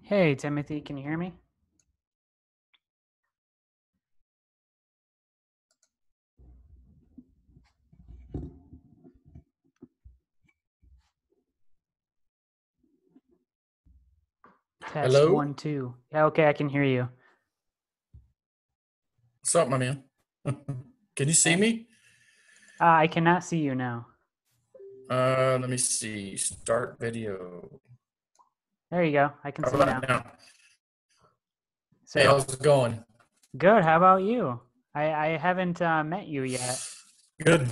Hey, Timothy, can you hear me? Test Hello? one, two. Yeah, okay, I can hear you. What's up, my man? Can you see Okay. me? I cannot see you now. Let me see. Start video. There you go. I can How see you about now. now? Hey, So, how's it going? good. How about you? I haven't met you yet. Good.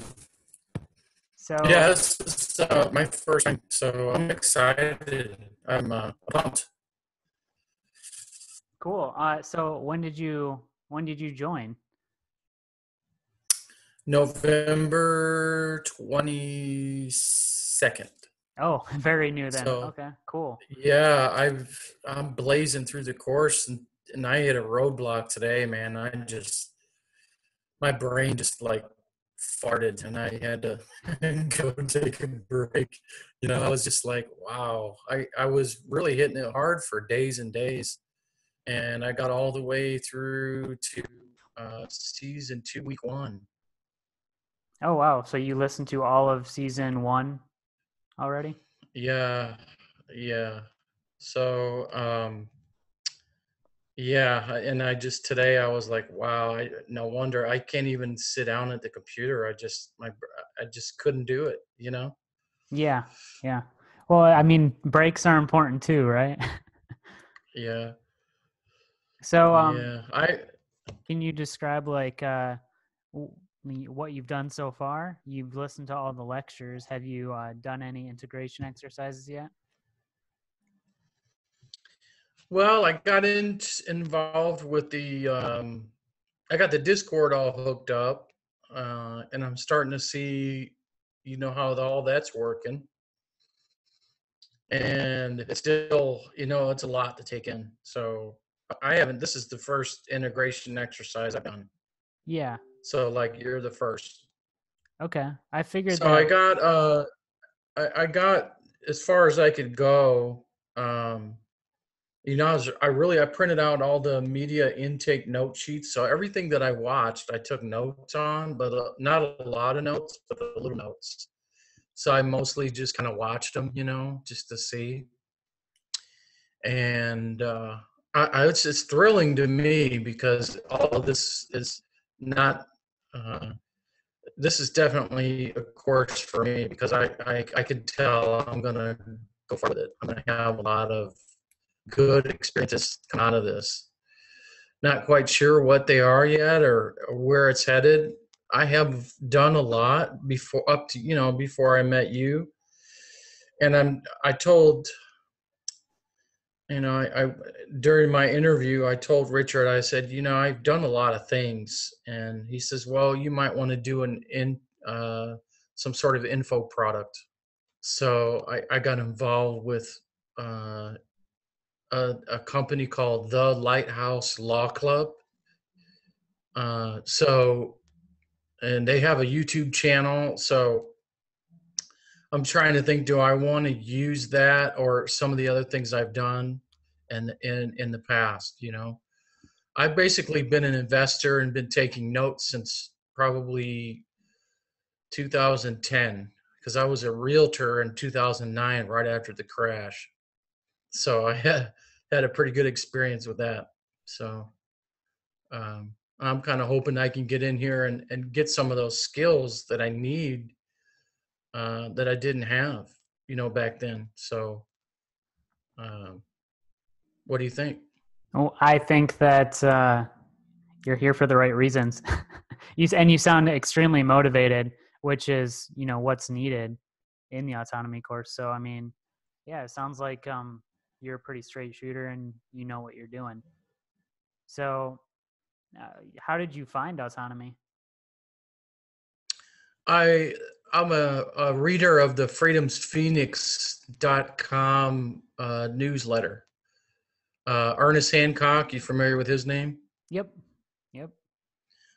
Yeah, So, this is my first time, so I'm excited. I'm pumped. cool. So when did you join? November 22nd. Oh, very new then. So, Okay, cool. yeah, I'm blazing through the course and I hit a roadblock today, man. My brain just like farted and I had to go and take a break. I was just like, wow. I was really hitting it hard for days and days. And I got all the way through to season two, week one. Oh, wow. So you listened to all of season one already? Yeah, yeah. So, yeah, and today I was like, wow, no wonder I can't even sit down at the computer. I just couldn't do it. Yeah, yeah. Well, I mean, breaks are important too, right? Yeah. So, Yeah, can you describe like what you've done so far? You've listened to all the lectures. Have you done any integration exercises yet? well, I got involved with I got the Discord all hooked up, and I'm starting to see, how all that's working. And it's still, it's a lot to take in. So I haven't, this is the first integration exercise I've done. Yeah. So like you're the first. Okay. I figured So I that. got, I got as far as I could go. Um, I printed out all the media intake note sheets. So everything that I watched, I took notes on, but not a lot of notes, but a little notes. So I mostly just kind of watched them, just to see. And it's thrilling to me because all of this is not. Uh, this is definitely a course for me because I could tell I'm gonna go for it. I'm gonna have a lot of good experiences come out of this. Not quite sure what they are yet or where it's headed. I have done a lot before up to before I met you, and I told I during my interview I told Richard, I said, I've done a lot of things, and he says, well, you might want to do an in some sort of info product. So I got involved with uh, a company called the Lighthouse Law Club. So and they have a YouTube channel. So I'm trying to think, do I want to use that or some of the other things I've done in the past, I've basically been an investor and been taking notes since probably 2010 because I was a realtor in 2009 right after the crash. So I had a pretty good experience with that. So I'm kind of hoping I can get in here and get some of those skills that I need that I didn't have, back then. So, um, what do you think? Well, I think that you're here for the right reasons. You sound extremely motivated, which is what's needed in the autonomy course. So I mean, yeah, it sounds like you're a pretty straight shooter and you know what you're doing. So, how did you find autonomy? I I'm a reader of the freedomsphoenix.com newsletter. Ernest Hancock, you familiar with his name? Yep. Yep.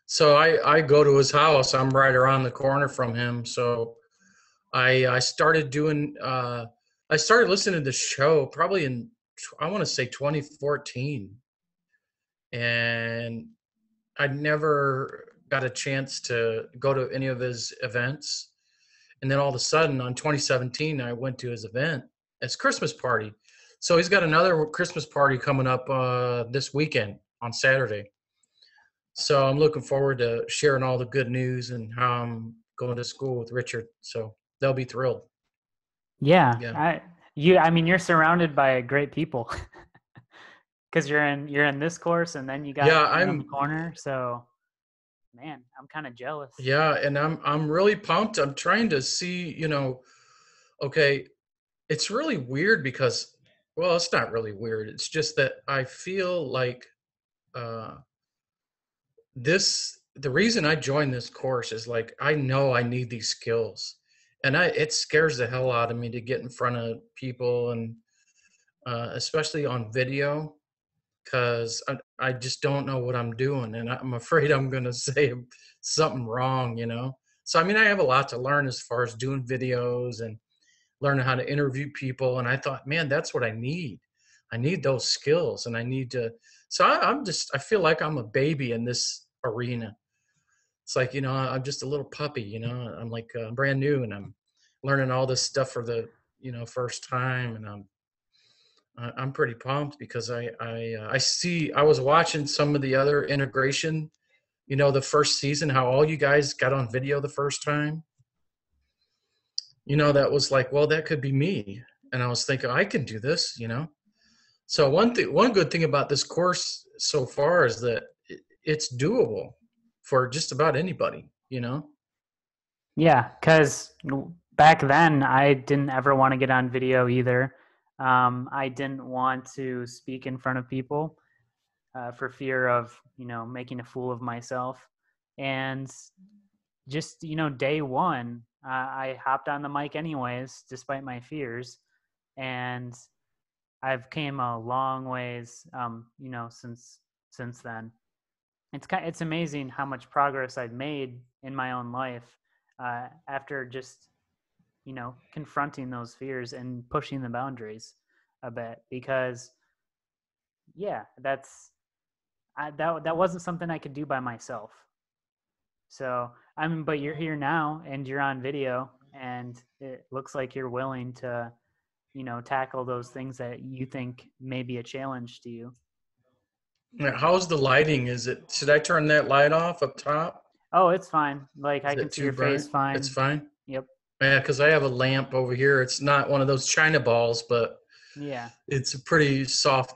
So I go to his house. I'm right around the corner from him. So I started listening to the show probably in I want to say 2014, and I never got a chance to go to any of his events. And then all of a sudden, on 2017, I went to his event, his Christmas party. So he's got another Christmas party coming up this weekend on Saturday. So I'm looking forward to sharing all the good news and how I'm going to school with Richard. So they'll be thrilled. Yeah, Yeah. I mean, you're surrounded by great people because you're in this course, and then you got Yeah, around the I'm corner. So, man, I'm kind of jealous. yeah, and I'm really pumped. I'm trying to see, okay, it's really weird because, well, it's not really weird. It's just that I feel like uh the reason I joined this course is like I know I need these skills. And it scares the hell out of me to get in front of people, and especially on video, because I just don't know what I'm doing, and I'm afraid I'm going to say something wrong. So, I mean, I have a lot to learn as far as doing videos and learning how to interview people. And I thought, man, that's what I need. I need those skills, and I need to. So I feel like I'm a baby in this arena. It's like, I'm just a little puppy. I'm like brand new, and I'm learning all this stuff for the, first time. And I'm pretty pumped because I was watching some of the other integration, the first season, how all you guys got on video the first time. That was like, well, that could be me. And I was thinking, I can do this. So one good thing about this course so far is that it's doable for just about anybody. Yeah, because back then I didn't ever want to get on video either. I didn't want to speak in front of people for fear of making a fool of myself. And just day one, I hopped on the mic anyways, despite my fears, and I've came a long ways, since then. It's amazing how much progress I've made in my own life after just confronting those fears and pushing the boundaries a bit. Because yeah, that wasn't something I could do by myself. So but you're here now and you're on video, and it looks like you're willing to tackle those things that you think may be a challenge to you. Now, how's the lighting? Should I turn that light off up top? Oh, it's fine. Like, I Is can it see too your bright? face It's fine. fine. Yep. Yeah, because I have a lamp over here. It's not one of those China balls, but Yeah. it's a pretty soft,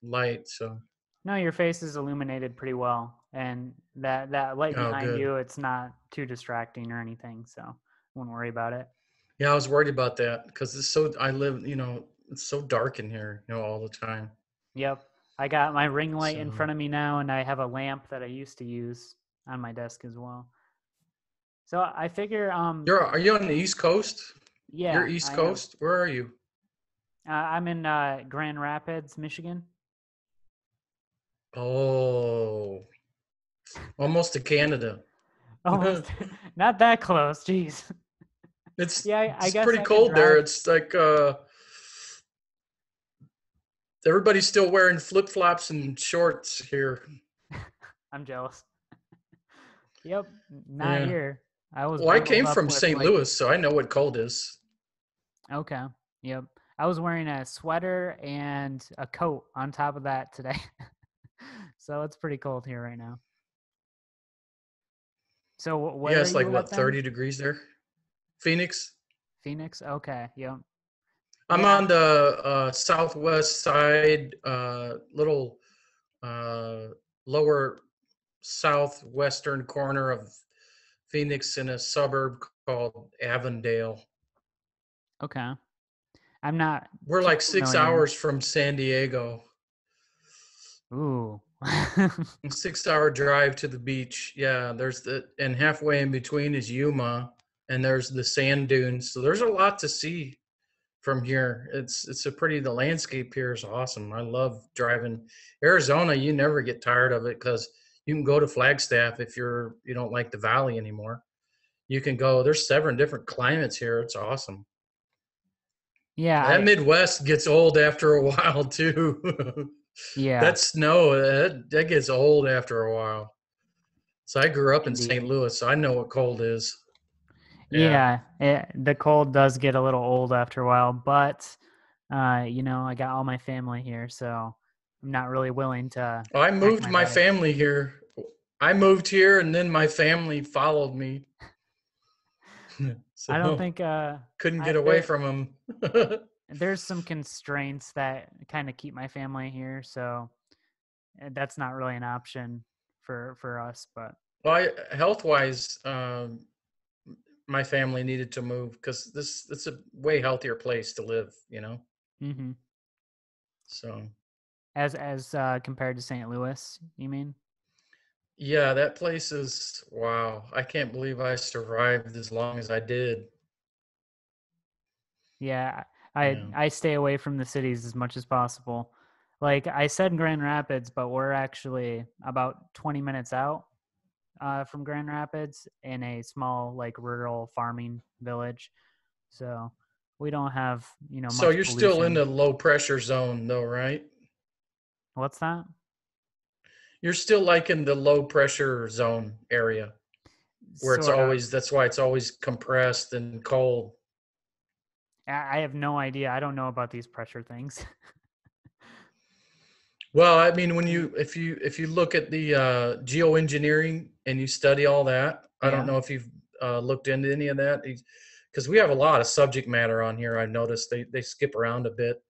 light. So, No, your face is illuminated pretty well, and that light oh, behind good. you, it's not too distracting or anything, so wouldn't worry about it. Yeah, I was worried about that because I live, it's so dark in here, all the time. Yep. I got my ring light in So, front of me now, and I have a lamp that I used to use on my desk as well. So I figure, are you on the East Coast? You're yeah, East I am. Coast? Where are you? I'm in Grand Rapids, Michigan. Oh, almost to Canada. Almost, not that close. Jeez. It's Yeah, I it's guess pretty I could cold there. drive. It's like everybody's still wearing flip-flops and shorts here. I'm jealous. Yep, not Yeah. here. I was Well, I bundled came up from with St. like, Louis, so I know what cold is. okay, yep. I was wearing a sweater and a coat on top of that today. So it's pretty cold here right now. So Yeah, where are it's like you at what, then? 30 degrees there? Phoenix? Phoenix? Okay, yep. I'm Yeah, on the southwest side, little uh, lower southwestern corner of Phoenix in a suburb called Avondale. okay. I'm not We're too like six familiar. hours from San Diego. Ooh. 6 hour drive to the beach. Yeah, and halfway in between is Yuma, and there's the sand dunes. So there's a lot to see from here. The landscape here is awesome. I love driving Arizona. You never get tired of it because you can go to Flagstaff if you don't like the valley anymore. You can go. There's 7 different climates here. It's awesome. Yeah, That Midwest gets old after a while too. yeah, That snow, that gets old after a while. So I grew up in St. indeed. Louis, so I know what cold is. Yeah. Yeah, the cold does get a little old after a while, but I got all my family here, so I'm not really willing to I pack moved my my bags. family here. I moved here and then my family followed me. I don't So think couldn't I get away there from them. there's some constraints that kind of keep my family here, so that's not really an option for us. But Well, health wise, my family needed to move because it's a way healthier place to live, you know. hmm So as compared to St. Louis, you mean? yeah, that place is wow. I can't believe I survived as long as I did. Yeah, I Yeah. I stay away from the cities as much as possible. Like I said, Grand Rapids, but we're actually about 20 minutes out from Grand Rapids in a small, like rural farming village. So we don't have So much you're still in pollution. the low pressure zone though, right? What's that? You're still like in the low pressure zone area where it's Sort of. always that's why it's always compressed and cold. I have no idea. I don't know about these pressure things. Well, I mean, when if you look at the geoengineering and you study all that, I don't Yeah. know if you've looked into any of that, because we have a lot of subject matter on here. I've noticed they skip around a bit,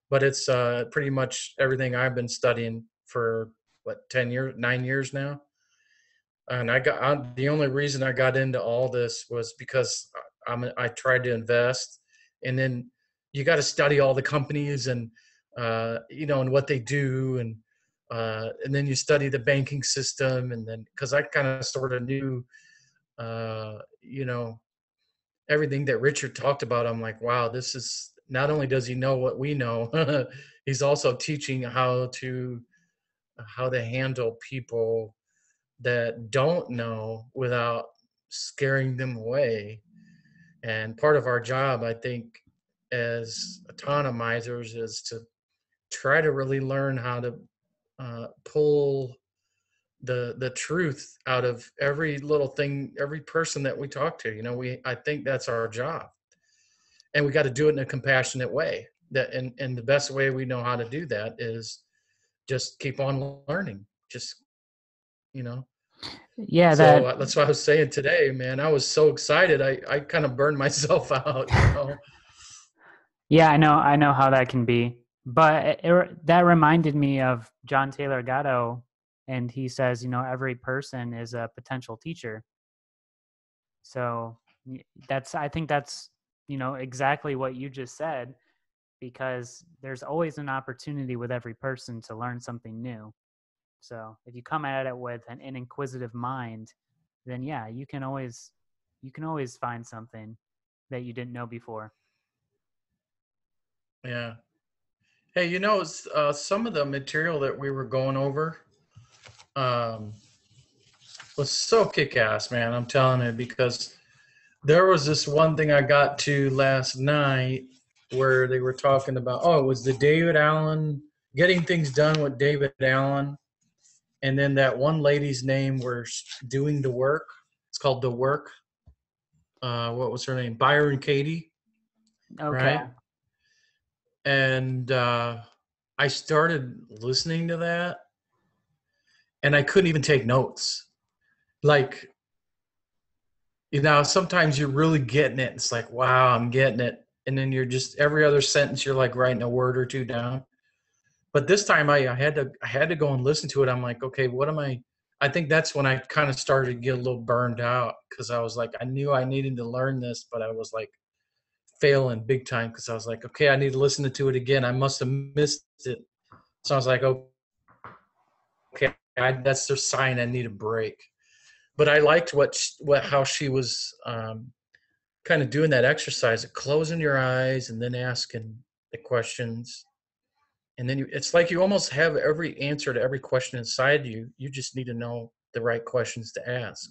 but it's pretty much everything I've been studying for what 10 years, 9 years now. And the only reason I got into all this was because I tried to invest, and then you got to study all the companies and and what they do, and then you study the banking system, and then because I kind of sort of knew uh, you know everything that Richard talked about, I'm like, wow, this is not only does he know what we know, he's also teaching how to handle people that don't know without scaring them away. And part of our job, I think, as autonomizers is to try to really learn how to pull the truth out of every little thing, every person that we talk to. I think that's our job, and we got to do it in a compassionate way. And the best way we know how to do that is just keep on learning. Just you know, Yeah, So that that's what I was saying today, man. I was so excited. I kind of burned myself out. yeah, I know how that can be. But that reminded me of John Taylor Gatto, and he says, every person is a potential teacher. So I think that's, exactly what you just said, because there's always an opportunity with every person to learn something new. So if you come at it with an inquisitive mind, then yeah, you can always find something that you didn't know before. Yeah. Hey, some of the material that we were going over um, was so kick-ass, man. I'm telling you, because there was this one thing I got to last night where they were talking about, oh, it was the David Allen, getting things done with David Allen. And then that one lady's name where doing the work. It's called The Work. What was her name? Byron Katie, Okay. right? And I started listening to that, and I couldn't even take notes. Like, sometimes you're really getting it. It's like, wow, I'm getting it. And then you're just every other sentence you're like writing a word or two down. But this time I had to go and listen to it. I'm like, okay, what am I think that's when I kind of started to get a little burned out because I was like, I knew I needed to learn this, but I was like failing big time because I was like, okay, I need to listen to it again. I must have missed it. So I was like, okay, that's their sign. I need a break. But I liked how she was kind of doing that exercise of closing your eyes and then asking the questions. And then it's like you almost have every answer to every question inside you. You just need to know the right questions to ask.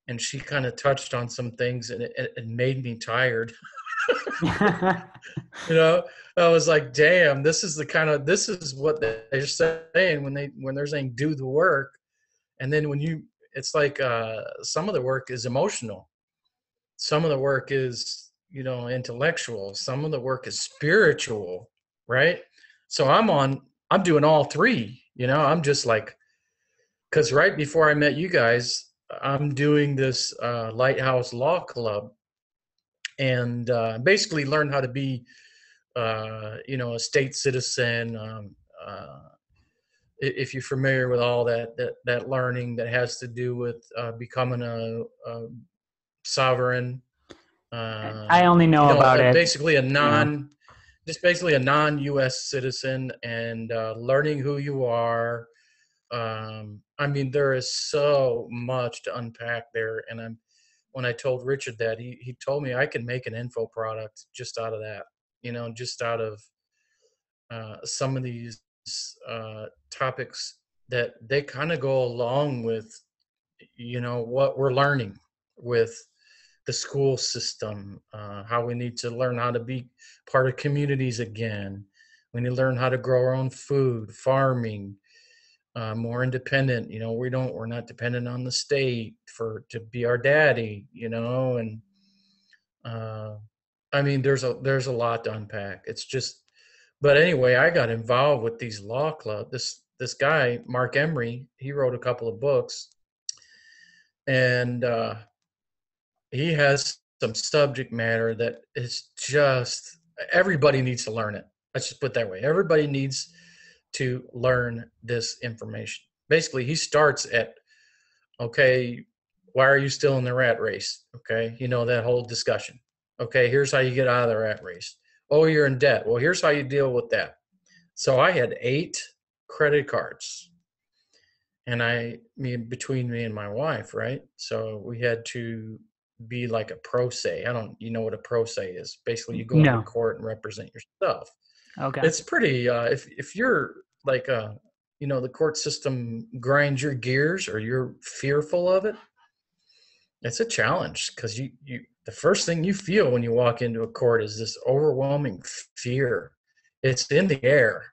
And she kind of touched on some things, and it made me tired. You know, I was like, damn, this is what they're saying when they're saying do the work. And then it's like some of the work is emotional. Some of the work is, intellectual. Some of the work is spiritual, right? So I'm doing all three, I'm just like, because right before I met you guys, I'm doing this Lighthouse Law Club and basically learn how to be, a state citizen. If you're familiar with all that learning that has to do with becoming a sovereign, I only know about it, basically you know. just basically a non-U.S. citizen and learning who you are. I mean, there is so much to unpack there, and when I told Richard that, he told me I can make an info product just out of that, just out of some of these topics that they kind of go along with, what we're learning with the school system, how we need to learn how to be part of communities again. We need to learn how to grow our own food, farming, more independent. We're not dependent on the state to be our daddy. And uh, I mean, there's a lot to unpack. It's just, but anyway, I got involved with these law club. This guy Mark Emery, he wrote a couple of books, and he has some subject matter that is just everybody needs to learn it. Let's just put it that way. Everybody needs to learn this information. Basically, he starts at, okay, why are you still in the rat race? Okay, that whole discussion. Okay, here's how you get out of the rat race. Oh, you're in debt. Well, here's how you deal with that. So I had 8 credit cards, and between me and my wife, right? So we had to be like a pro se. I don't, you know what a pro se is? Basically, you go into No. court and represent yourself. Okay. It's pretty. If you're like the court system grinds your gears or you're fearful of it, it's a challenge because you the first thing you feel when you walk into a court is this overwhelming fear. It's in the air,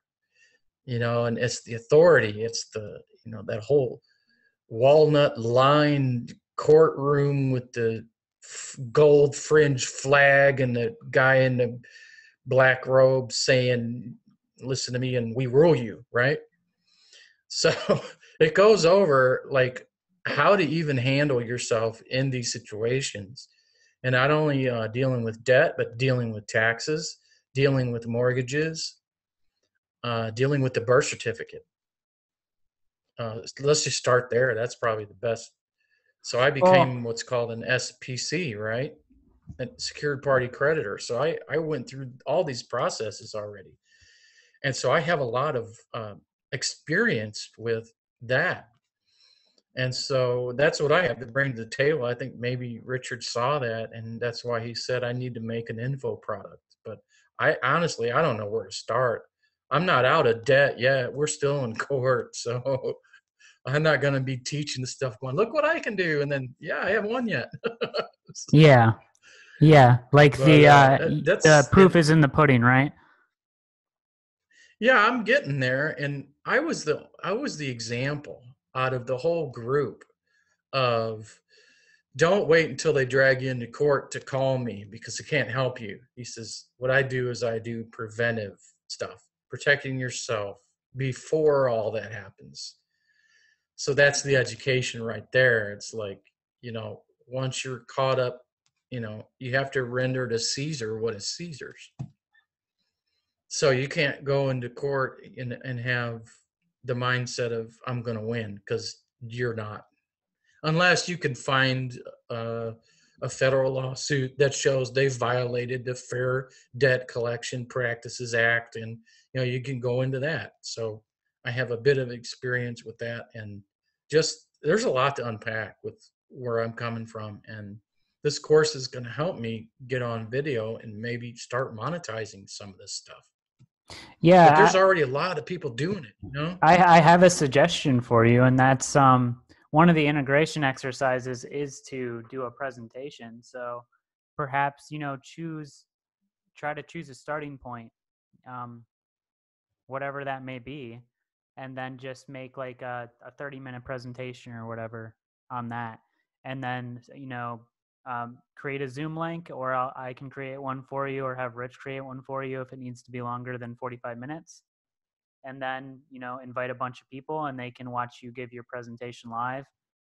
and it's the authority. It's the that whole walnut lined courtroom with the gold fringe flag and the guy in the black robe saying, listen to me and we rule you, right? So it goes over like how to even handle yourself in these situations, and not only dealing with debt but dealing with taxes, dealing with mortgages, dealing with the birth certificate. Let's just start there. That's probably the best. So I Well, became what's called an SPC, right? A secured party creditor. So I went through all these processes already. And so I have a lot of experience with that. And so that's what I have to bring to the table. I think maybe Richard saw that, and that's why he said I need to make an info product. But I honestly, I don't know where to start. I'm not out of debt yet. We're still in court. So I'm not going to be teaching the stuff going, look what I can do. And then, yeah, I haven't won yet. yeah. Yeah, like But the that's proof it. is in the pudding, right? Yeah, I'm getting there. And I was the example out of the whole group of don't wait until they drag you into court to call me because I can't help you. He says, what I do is I do preventive stuff, protecting yourself before all that happens. So that's the education right there. It's like, once you're caught up, you have to render to Caesar what is Caesar's. So you can't go into court and have the mindset of I'm going to win because you're not, unless you can find a federal lawsuit that shows they've violated the Fair Debt Collection Practices Act, and you can go into that. So I have a bit of experience with that, and just there's a lot to unpack with where I'm coming from, and this course is going to help me get on video and maybe start monetizing some of this stuff. But Yeah, there's already a lot of people doing it. I have a suggestion for you, and that's one of the integration exercises is to do a presentation. So perhaps choose try to choose a starting point, um, whatever that may be, and then just make like a 30-minute presentation or whatever on that. And then, create a Zoom link, or I can create one for you, or have Rich create one for you if it needs to be longer than 45 minutes. And then, invite a bunch of people and they can watch you give your presentation live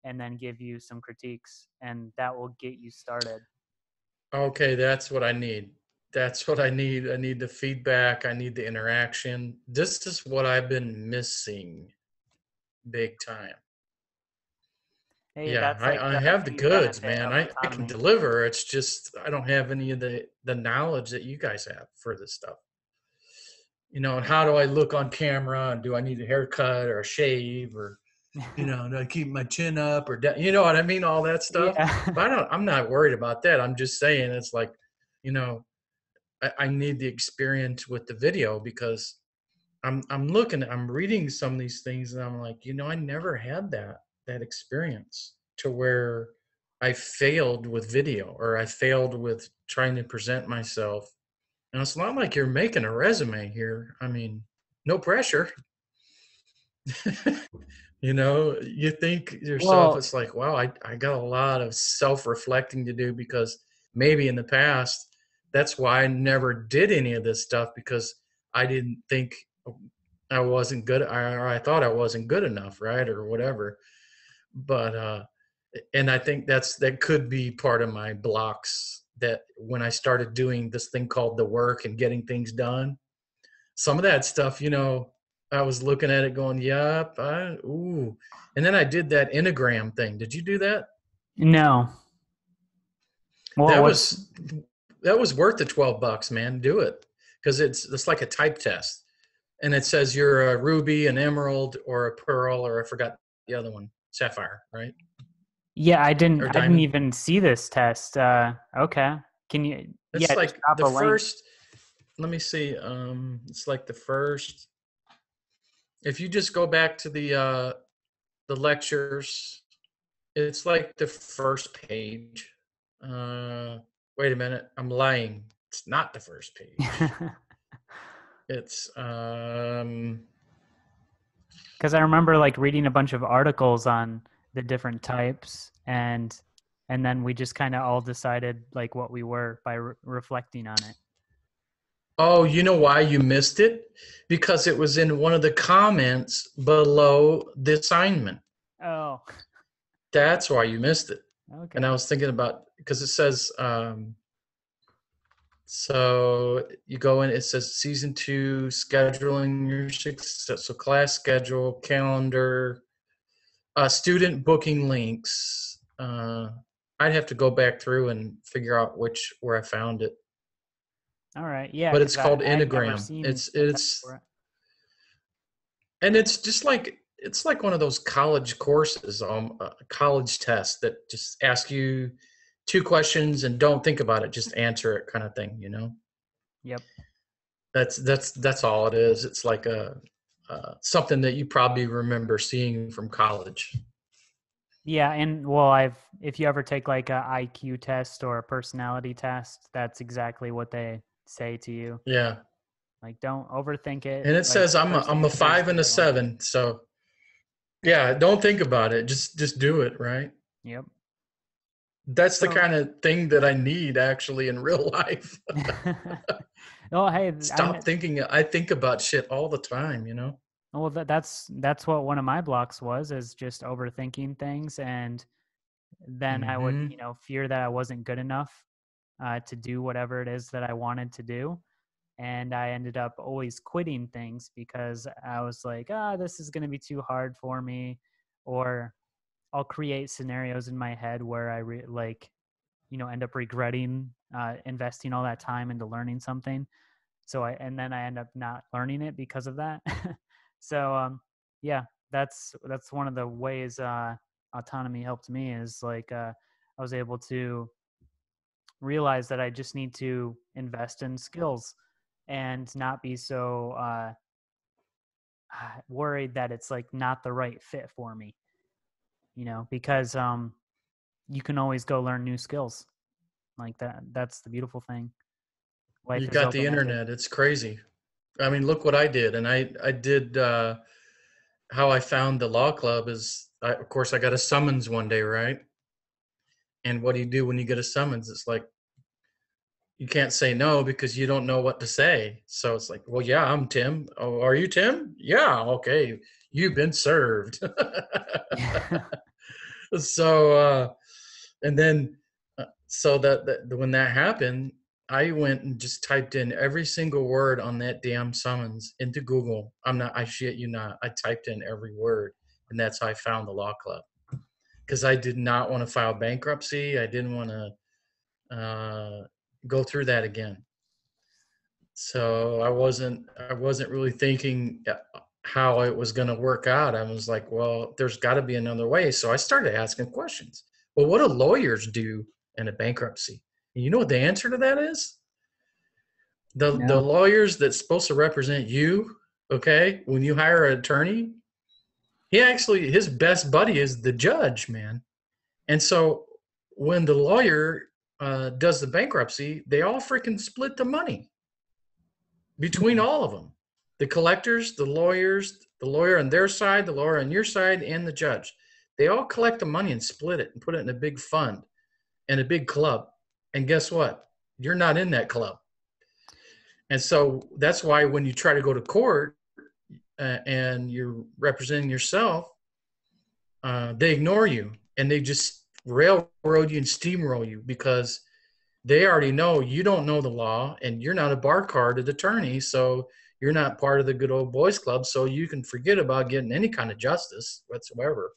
and then give you some critiques. And that will get you started. Okay, that's what I need. That's what I need. I need the feedback. I need the interaction. This is what I've been missing big time. Hey, Yeah, that's like I a have the huge goods, benefit man. of I can autonomy. deliver. It's just I don't have any of the knowledge that you guys have for this stuff. And how do I look on camera? And do I need a haircut or a shave or do I keep my chin up or you know what I mean? All that stuff. Yeah. But I'm not worried about that. I'm just saying it's like, you know, I need the experience with the video because I'm reading some of these things and I'm like, I never had that experience to where I failed with video or I failed with trying to present myself. And it's not like you're making a resume here. I mean, no pressure. You think yourself, Well, it's like, wow, I got a lot of self-reflecting to do because maybe in the past, that's why I never did any of this stuff because I didn't think I wasn't good or I thought I wasn't good enough, right? Or whatever. But and I think that could be part of my blocks that when I started doing this thing called the work and getting things done, some of that stuff, I was looking at it going, yep, ooh. And then I did that Enneagram thing. Did you do that? no. Well, That what's was that was worth the $12, man. Do it. Because it's like a type test. And it says you're a ruby, an emerald, or a pearl, or I forgot the other one, sapphire, right? Yeah, I didn't Or I didn't diamond. even see this test. Okay. Can you It's yeah, just like drop the a link. first, let me see. It's like the first, if you just go back to the lectures, it's like the first page. Uh, wait a minute, I'm lying. It's not the first page. It's Cuz I remember like reading a bunch of articles on the different types, and then we just kind of all decided like what we were by reflecting on it. oh, you know why you missed it? Because it was in one of the comments below the assignment. Oh, That's why you missed it. And I okay. was thinking about because it says so you go in, it says season 2 scheduling your success, so class schedule, calendar, student booking links. I'd have to go back through and figure out where I found it, All right. Yeah, but cuz it's called I had never Enneagram. seen It's a test it's for it. and it's like one of those college courses, college tests that just ask you 2 questions and don't think about it, just answer it, kind of thing. Yep. That's all it is. It's like a something that you probably remember seeing from college. Yeah, and well, if you ever take like a IQ test or a personality test, that's exactly what they say to you. Yeah, Like, don't overthink it. and it Like, says the I'm a, first I'm a answer is five the and a right one. 7, so yeah, don't think about it. Just do it, right? Yep. That's the So, kind of thing that I need actually in real life. oh, hey, Stop thinking. I think about shit all the time. well, that's what one of my blocks was, is just overthinking things, and then I would, Hmm. fear that I wasn't good enough to do whatever it is that I wanted to do. And I ended up always quitting things because I was like, this is going to be too hard for me, or I'll create scenarios in my head where I end up regretting investing all that time into learning something. And then I end up not learning it because of that. So yeah, that's one of the ways autonomy helped me, is like I was able to realize that I just need to invest in skills and not be so worried that it's like not the right fit for me, because you can always go learn new skills like that. That's the beautiful thing. life You is got the open-ended. internet. It's crazy. I mean, look what I did. And I did, how I found the law club is, of course, I got a summons one day, right? And what do you do when you get a summons? It's like, you can't say no because you don't know what to say. So it's like, well, yeah, I'm Tim. Oh, are you Tim? Yeah, okay. You've been served. So, and then, so that when that happened, I went and just typed in every single word on that damn summons into Google. I shit you not. I typed in every word, and that's how I found the law club. Because I did not want to file bankruptcy. I didn't want to go through that again. So I wasn't really thinking how it was going to work out. I was like, well, there's got to be another way. So I started asking questions. Well, what do lawyers do in a bankruptcy? And you know what the answer to that is? The No. lawyers that's supposed to represent you, okay, when you hire an attorney, his best buddy is the judge, man. And so when the lawyer does the bankruptcy, they all freaking split the money between Hmm. all of them, the collectors, the lawyers, the lawyer on their side, the lawyer on your side, and the judge. They all collect the money and split it and put it in a big fund and a big club. And guess what? You're not in that club. And so that's why when you try to go to court and you're representing yourself, they ignore you and they just railroad you and steamroll you because they already know you don't know the law and you're not a bar carded attorney. So you're not part of the good old boys club. So you can forget about getting any kind of justice whatsoever.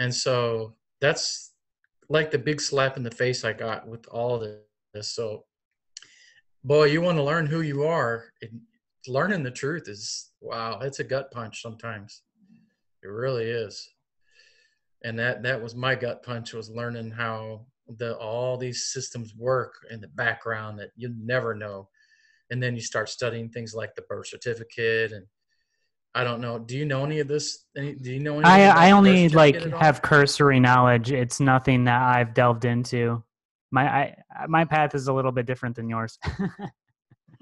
And so that's like the big slap in the face I got with all of this. So, boy, you want to learn who you are. Learning the truth is, wow, it's a gut punch sometimes. It really is. And that was my gut punch, was learning how all these systems work in the background that you never know. And then you start studying things like the birth certificate. And I don't know, do you know any of this? Do you know anything I about the birth only certificate like at have all? cursory knowledge. It's nothing that I've delved into. My path is a little bit different than yours.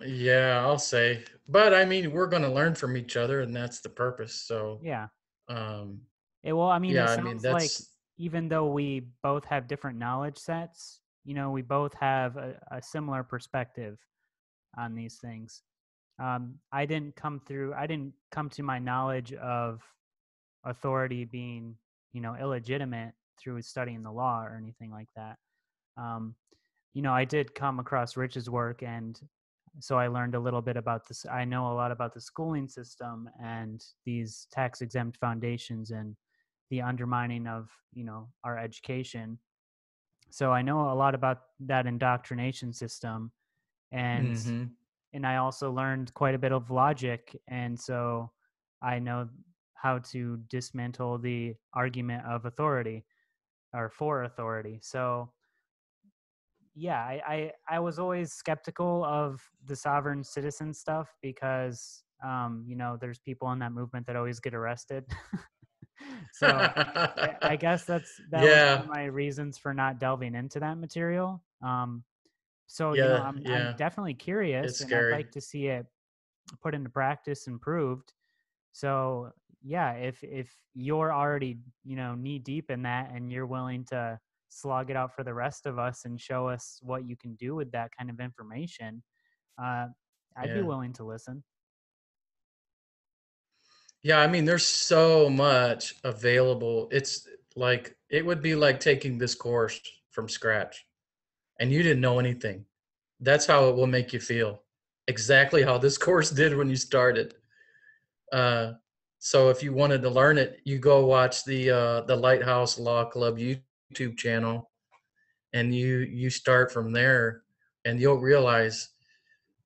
Yeah, I'll say. But I mean, we're going to learn from each other, and that's the purpose. So, Yeah. um, Well, I mean, yeah, it I mean, sounds like that's, even though we both have different knowledge sets, we both have a similar perspective on these things. I didn't come to my knowledge of authority being, illegitimate through studying the law or anything like that. Um, I did come across Rich's work, and so I learned a little bit about this. I know a lot about the schooling system and these tax exempt foundations and the undermining of, our education. So I know a lot about that indoctrination system, and mm-hmm. I also learned quite a bit of logic, and so I know how to dismantle the argument of authority or for authority. So yeah, I was always skeptical of the sovereign citizen stuff because there's people in that movement that always get arrested. So I guess that was one of Yeah, my reasons for not delving into that material. So yeah, I'm yeah. definitely curious, It's and I'd scary. like to see it put into practice and proved. So yeah, if you're already knee deep in that and you're willing to slog it out for the rest of us and show us what you can do with that kind of information, uh, I'd be Yeah. willing to listen. Yeah, I mean, there's so much available. It's like, it would be like taking this course from scratch and you didn't know anything. That's how it will make you feel. Exactly how this course did when you started. Uh, so if you wanted to learn it, you go watch the Lighthouse Law Club YouTube channel, and you start from there, and you'll realize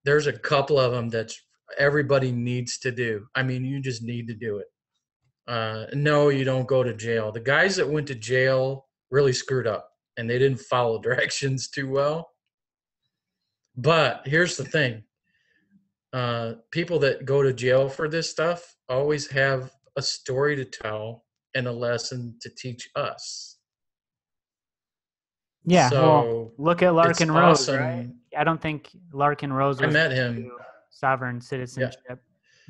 there's a couple of them that everybody needs to do. I mean, you just need to do it. No, you don't go to jail. The guys that went to jail really screwed up, and they didn't follow directions too well. But here's the thing: people that go to jail for this stuff always have a story to tell and a lesson to teach us. Yeah, well, So look at it's Larkin Rose, right? awesome. I don't think Larkin Rose I was met able him. to sovereign Yeah, citizenship,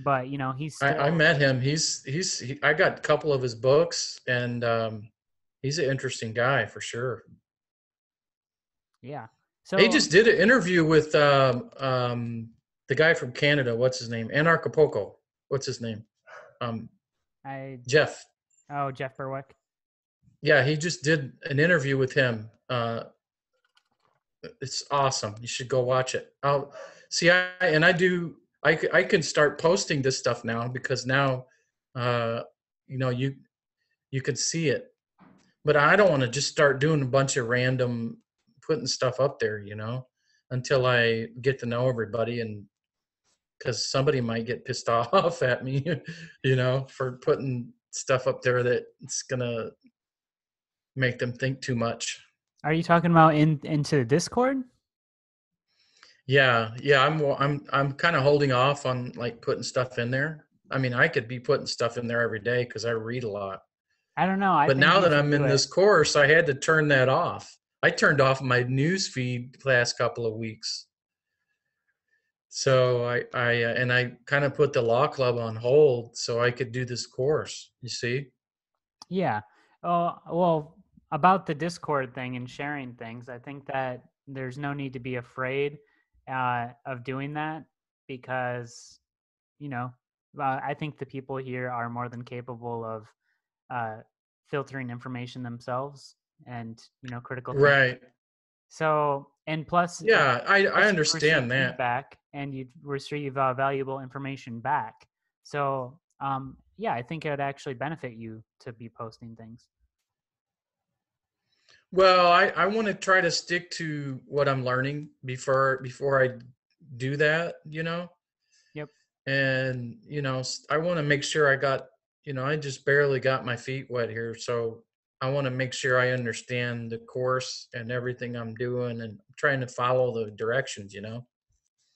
but he's I still met him. I got a couple of his books, and he's an interesting guy for sure. yeah. He So just did an interview with the guy from Canada. What's his name? Anarchapulco. What's his name? Um, I Jeff. oh Jeff Berwick. Yeah, he just did an interview with him. It's awesome. You should go watch it. I'll see. I do. I can start posting this stuff now because now, uh, you can see it. But I don't want to just start doing a bunch of random putting stuff up there. Until I get to know everybody, and because somebody might get pissed off at me, for putting stuff up there that it's gonna make them think too much. Are you talking about into the Discord? Yeah, yeah, I'm kind of holding off on like putting stuff in there. I mean, I could be putting stuff in there every day because I read a lot. I don't know. I But think now you that should I'm do in it. this course, I had to turn that off. I turned off my news feed the last couple of weeks. So I kind of put the law club on hold so I could do this course. You see? Yeah. Oh, well, about the Discord thing and sharing things, I think that there's no need to be afraid of doing that because, you know, I think the people here are more than capable of uh, filtering information themselves and, critical thinking. Right. So, and plus, Yeah, I you receive understand that. feedback and you receive valuable information back. So, yeah, I think it would actually benefit you to be posting things. Well, I want to try to stick to what I'm learning before I do that. Yep. And I want to make sure I just barely got my feet wet here, so I want to make sure I understand the course and everything I'm doing and trying to follow the directions.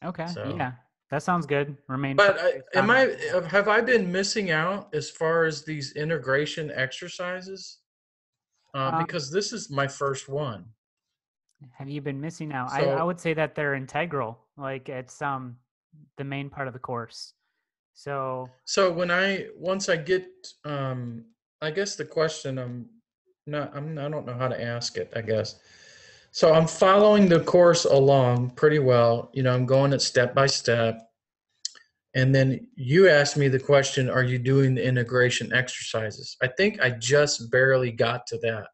Okay. So, Yeah, that sounds good. Remain but focused on that goal. have I been missing out as far as these integration exercises? Um, Because this is my first one. have you been missing out? I So would say that they're integral. Like it's the main part of the course. So So once I get, I guess the question I don't know how to ask it, I guess. So I'm following the course along pretty well. I'm going it step by step. And then you asked me the question, are you doing the integration exercises? I think I just barely got to that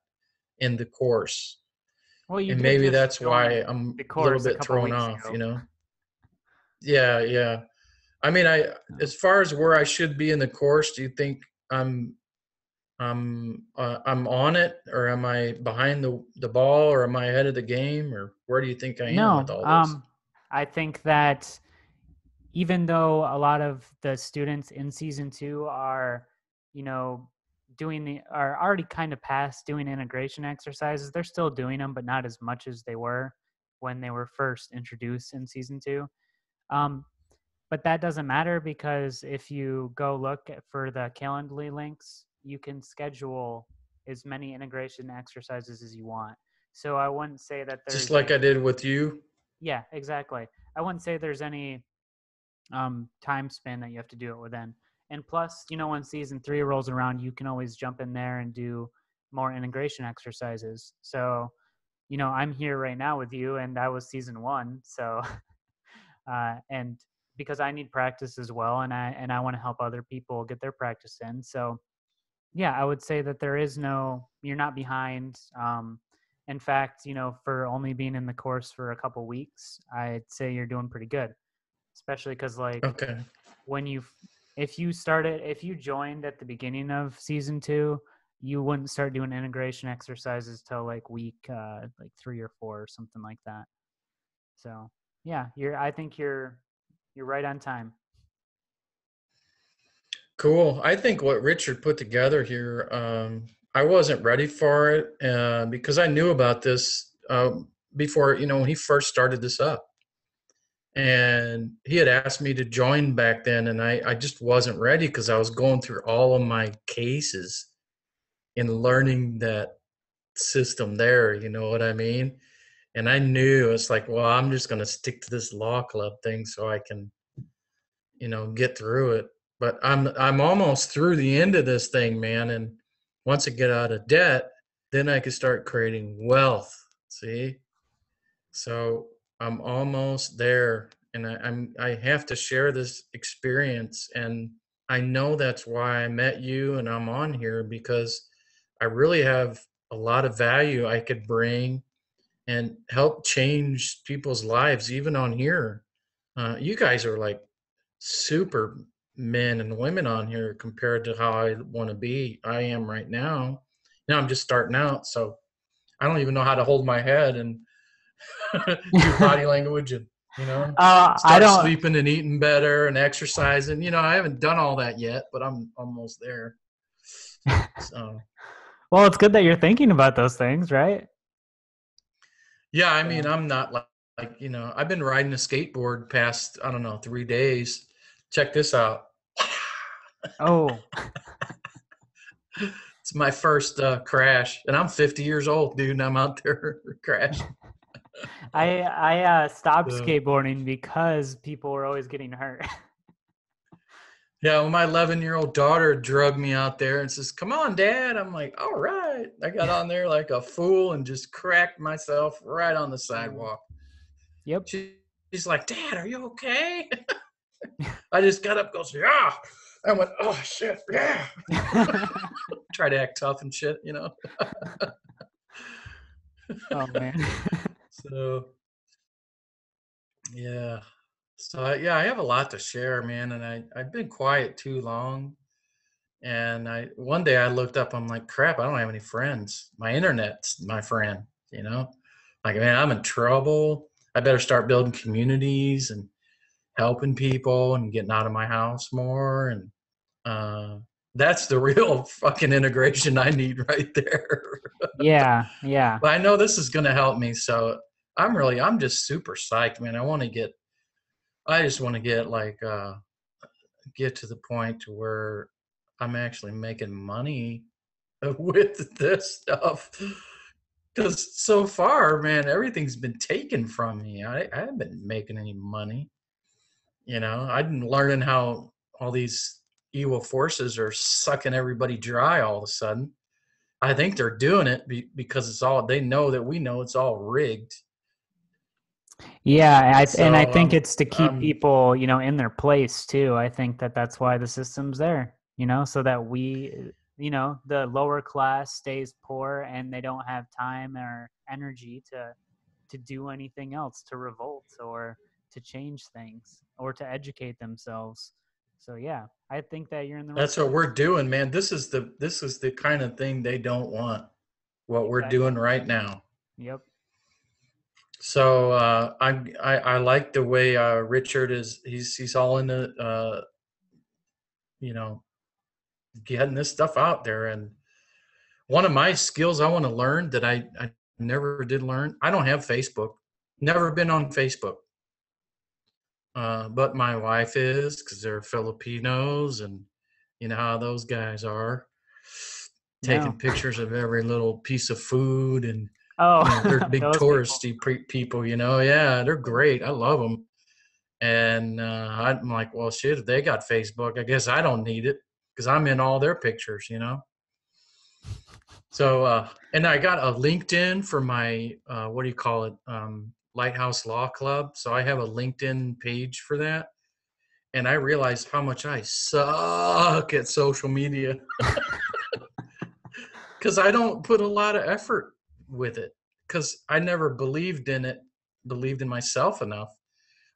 in the course. well, you And did maybe just that's why join I'm the a little course a bit couple thrown weeks off. ago. Yeah, yeah. I mean, So, as far as where I should be in the course, do you think I'm on it, or am I behind the ball, or am I ahead of the game, or where do you think I am with no, all this? I think that even though a lot of the students in season two are, you know, are already kind of past doing integration exercises, they're still doing them, but not as much as they were when they were first introduced in season two. Um, but that doesn't matter because if you go look for the Calendly links, you can schedule as many integration exercises as you want. So I wouldn't say that Just there's like I any. did with you. Yeah, exactly. I wouldn't say there's any time span that you have to do it within. And plus, when season three rolls around, you can always jump in there and do more integration exercises. So, I'm here right now with you, and that was season one. So, and because I need practice as well, and I want to help other people get their practice in. So, yeah, I would say that you're not behind. In fact, for only being in the course for a couple weeks, I'd say you're doing pretty good, especially because like Okay. when you if you joined at the beginning of season two, you wouldn't start doing integration exercises till like week like 3 or 4 or something like that. So yeah, I think you're right on time. Cool. I think what Richard put together here, I wasn't ready for it because I knew about this before, when he first started this up. And he had asked me to join back then, and I just wasn't ready because I was going through all of my cases and learning that system there. You know what I mean? And I knew it's like, well, I'm just going to stick to this law club thing so I can, get through it. But I'm almost through the end of this thing, man. And once I get out of debt, then I can start creating wealth. See? So I'm almost there, and I have to share this experience, and I know that's why I met you, and I'm on here because I really have a lot of value I could bring and help change people's lives, even on here. You guys are like super men and women on here compared to how I want to be. I am right now. Now I'm just starting out, so I don't even know how to hold my head and do body language and I start don't. sleeping and eating better and exercising. I haven't done all that yet, but I'm almost there. So Well, it's good that you're thinking about those things, right? yeah, I mean, So, I'm not like I've been riding a skateboard past, I don't know, 3 days. Check this out. oh, It's my first crash, and I'm 50 years old, dude, and I'm out there crashing. I stopped So, skateboarding because people were always getting hurt. yeah, well, my 11-year-old daughter drugged me out there and says, "Come on, Dad." I'm like, "All right." I got on there like a fool and just cracked myself right on the Oh, sidewalk. yep. She's like, "Dad, are you okay?" I just got up, goes, "Yeah." I went, "Oh shit, yeah." Try to act tough and shit. Oh man. So yeah, yeah, I have a lot to share, man, and I've been quiet too long. And I one day I looked up, I'm like, crap, I don't have any friends. My internet's my friend, you know? Like, man, I'm in trouble. I better start building communities and helping people and getting out of my house more. And uh, that's the real fucking integration I need right there. Yeah, yeah, But I know this is going to help me. So I'm just super psyched, man. I just want to get to the point to where I'm actually making money with this stuff. Because so far, man, everything's been taken from me. I haven't been making any money. I've been learning how all these evil forces are sucking everybody dry all of a sudden. I think they're doing it because they know that we know it's all rigged. yeah. And I So think it's to keep I'm people, in their place too. I think that that's why the system's there, so that the lower class stays poor and they don't have time or energy to do anything else, to revolt or to change things or to educate themselves. So yeah, I think that you're in the right That's what we're place. doing, man. This is the kind of thing they don't want. What we're doing Exactly. right now. Yep. So I like the way Richard is. He's all into you know getting this stuff out there. And one of my skills I want to learn that I never did learn. I don't have Facebook. Never been on Facebook. But my wife is because they're Filipinos, and you know how those guys are, taking No. pictures of every little piece of food, and Oh, they're big those people. touristy people. Yeah, they're great. I love them. And I'm like, well, shit, if they got Facebook, I guess I don't need it because I'm in all their pictures. So, and I got a LinkedIn for my, what do you call it? Lighthouse Law Club. So I have a LinkedIn page for that. And I realized how much I suck at social media because I don't put a lot of effort with it because I never believed in myself enough.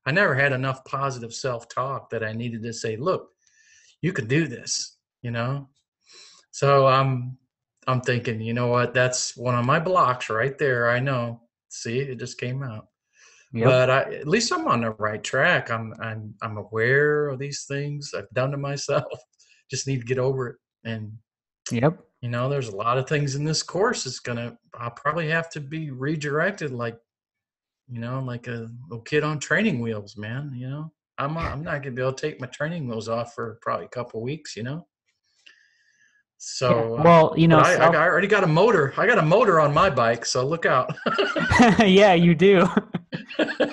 I never had enough positive self talk that I needed to say, look, you can do this, you know? So I'm thinking, you know what? That's one of my blocks right there. I know. See, it just came out. Yep. But at least I'm on the right track. I'm aware of these things I've done to myself. Just need to get over it. And Yep. there's a lot of things in this course. I'll probably have to be redirected, like a little kid on training wheels, man. I'm not gonna be able to take my training wheels off for probably a couple of weeks. Yeah. So, Well, but I already got a motor. I got a motor on my bike, so look out. yeah, you do.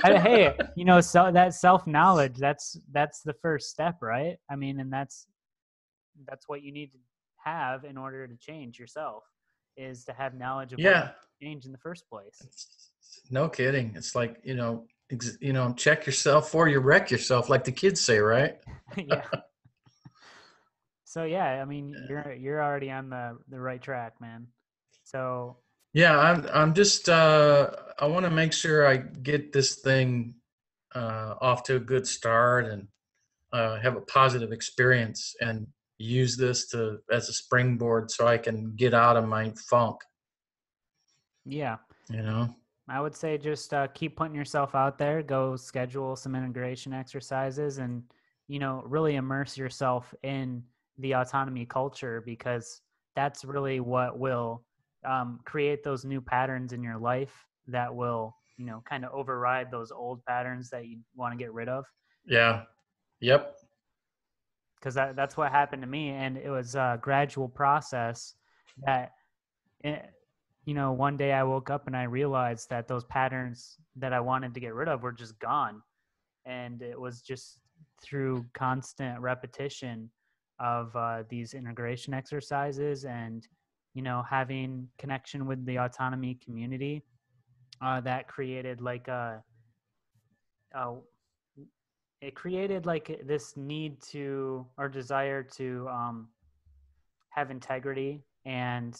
Hey, so that self-knowledge, that's the first step, right? I mean, and that's what you need to have in order to change yourself, is to have knowledge of what you Yeah, change in the first place. no kidding. It's like, check yourself before you wreck yourself, like the kids say, right? Yeah. So yeah, I mean, you're already on the right track, man. So Yeah, I'm just I want to make sure I get this thing off to a good start and have a positive experience and use this to as a springboard so I can get out of my funk, yeah, you know. I would say just keep putting yourself out there. Go schedule some integration exercises, and really immerse yourself in the autonomy culture, because that's really what will create those new patterns in your life that will kind of override those old patterns that you want to get rid of. Yeah. Yep. Because that's what happened to me, and it was a gradual process that it, one day I woke up and I realized that those patterns that I wanted to get rid of were just gone. And it was just through constant repetition of these integration exercises, and, having connection with the autonomy community, that created like a it created like this need to, or desire to, have integrity and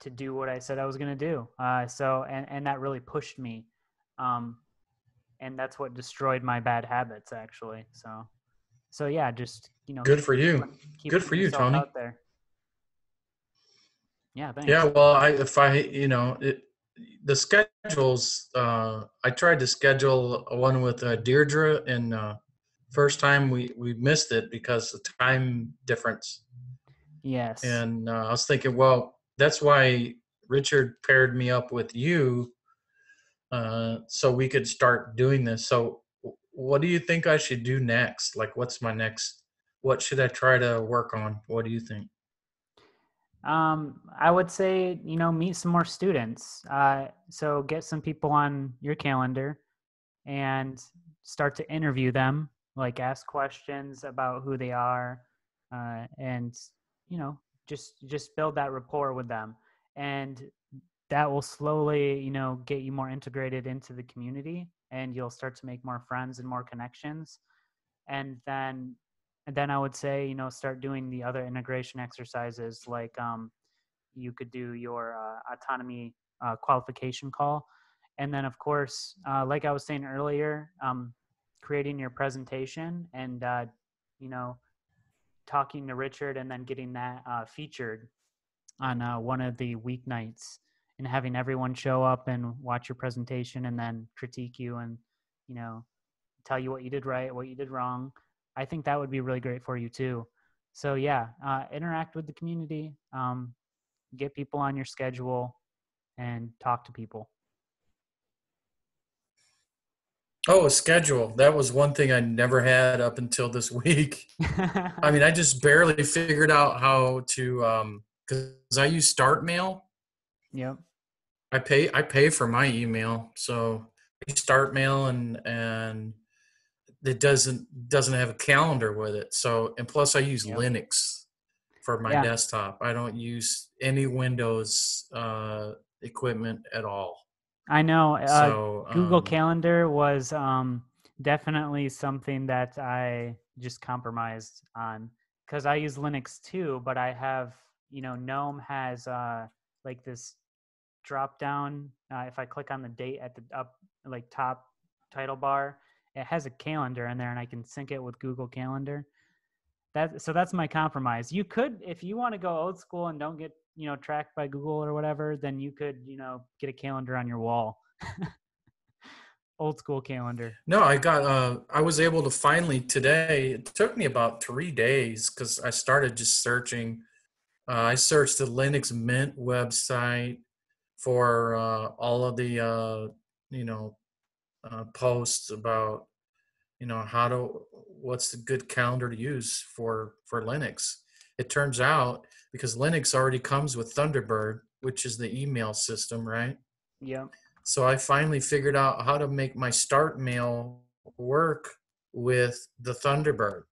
to do what I said I was going to do. And that really pushed me. Um, and that's what destroyed my bad habits, actually. So yeah, just, Good for you. keep Good putting for you, yourself Tony. out there. Yeah. Yeah, Thanks. well, if I, the schedules, I tried to schedule one with Deirdre, and first time we missed it because the time difference. Yes. And I was thinking, well, that's why Richard paired me up with you, so we could start doing this. So, what do you think I should do next? Like, what's my next? What should I try to work on? What do you think? I would say, meet some more students. So get some people on your calendar and start to interview them, like ask questions about who they are, and you know just build that rapport with them, and that will slowly get you more integrated into the community, and you'll start to make more friends and more connections. And then and then I would say, start doing the other integration exercises, like you could do your autonomy qualification call. And then, of course, like I was saying earlier, creating your presentation, and, you know, talking to Richard, and then getting that featured on one of the weeknights, and having everyone show up and watch your presentation and then critique you, and, you know, tell you what you did right, what you did wrong. I think that would be really great for you too. So yeah, interact with the community, get people on your schedule, and talk to people. Oh, a schedule. That was one thing I never had up until this week. I mean, I just barely figured out how to, because I use Start Mail. Yep. I pay for my email, so I use Start Mail, and it doesn't have a calendar with it. So, and plus I use Yep. Linux for my Yeah. desktop. I don't use any Windows equipment at all. I know. So, Google Calendar was definitely something that I just compromised on, because I use Linux too, but I have, GNOME has like this drop down. If I click on the date at the up, like top title bar, it has a calendar in there, and I can sync it with Google Calendar. So that's my compromise. You could, if you want to go old school and don't get tracked by Google or whatever, then you could get a calendar on your wall. Old school calendar. no, I was able to finally today. It took me about 3 days because I started just searching. I searched the Linux Mint website for all of the you know posts about how to what's a good calendar to use for Linux. it turns out because Linux already comes with Thunderbird, which is the email system, right? Yep. So I finally figured out how to make my start mail work with the Thunderbird.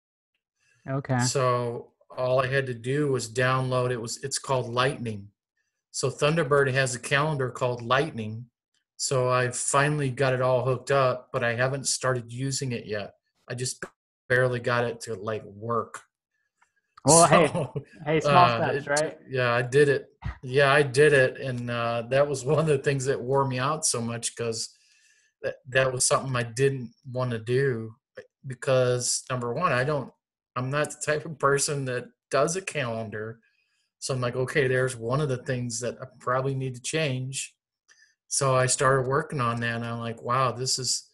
Okay. So all I had to do was download it's called Lightning. So Thunderbird has a calendar called Lightning. So I finally got it all hooked up, but I haven't started using it yet. I just barely got it to like work. Well, hey, So hey, small steps, right? yeah, I did it. Yeah, I did it, and that was one of the things that wore me out so much because that was something I didn't want to do because number one, I'm not the type of person that does a calendar. So I'm like, okay, there's one of the things that I probably need to change. So I started working on that, and I'm like, wow, this is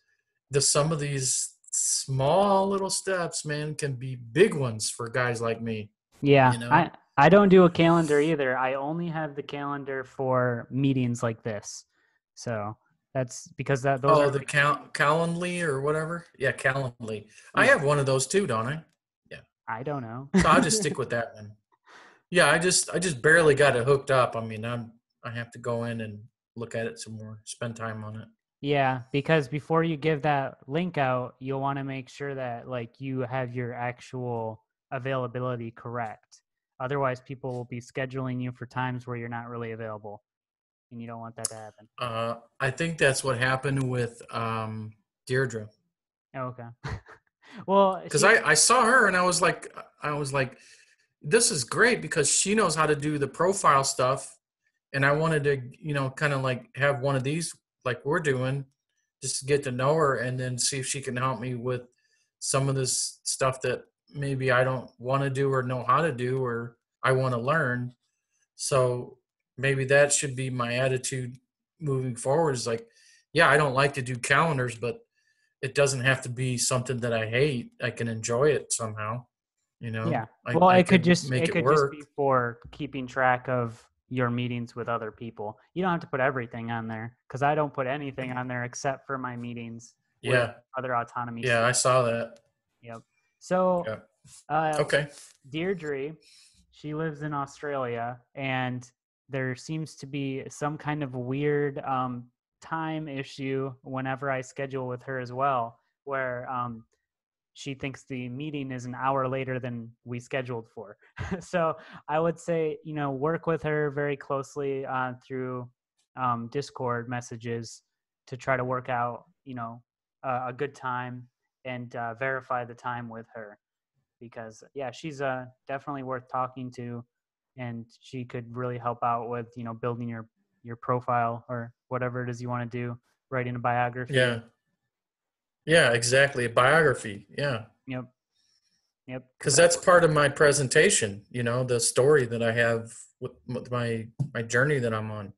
some of these small little steps, man, can be big ones for guys like me, Yeah, you know? I don't do a calendar either. I only have the calendar for meetings like this. So that's because that those are Oh, the like, Calendly or whatever. Yeah, Calendly. I yeah, have one of those too, don't I? Yeah. I don't know. So I'll just stick with that one. Yeah, I just barely got it hooked up. I mean, I have to go in and look at it some more, spend time on it. Yeah, because before you give that link out, you'll want to make sure that like you have your actual availability correct. Otherwise, people will be scheduling you for times where you're not really available, and you don't want that to happen. I think that's what happened with Deirdre. Oh, okay. Well, Because she, I saw her and I was like, this is great because she knows how to do the profile stuff. And I wanted to, kind of like have one of these like we're doing, just to get to know her and then see if she can help me with some of this stuff that maybe I don't want to do or know how to do or I want to learn. So maybe that should be my attitude moving forward is like, yeah, I don't like to do calendars, but it doesn't have to be something that I hate. I can enjoy it somehow, yeah. Well, I it could could just make it it could just work. be for keeping track of your meetings with other people. You don't have to put everything on there because I don't put anything on there except for my meetings with Yeah. other autonomy Yeah. I students. saw that. Yep. So, Yeah. uh, Okay. Deirdre, she lives in Australia, and there seems to be some kind of weird time issue whenever I schedule with her as well, where she thinks the meeting is an hour later than we scheduled for. So I would say, work with her very closely through Discord messages to try to work out, a good time and verify the time with her because yeah, she's definitely worth talking to, and she could really help out with building your profile or whatever it is you want to do, writing a biography. Yeah. Yeah, exactly. A biography. Yeah. Yep, yep. Because Because that's part of my presentation, the story that I have with my journey that I'm on,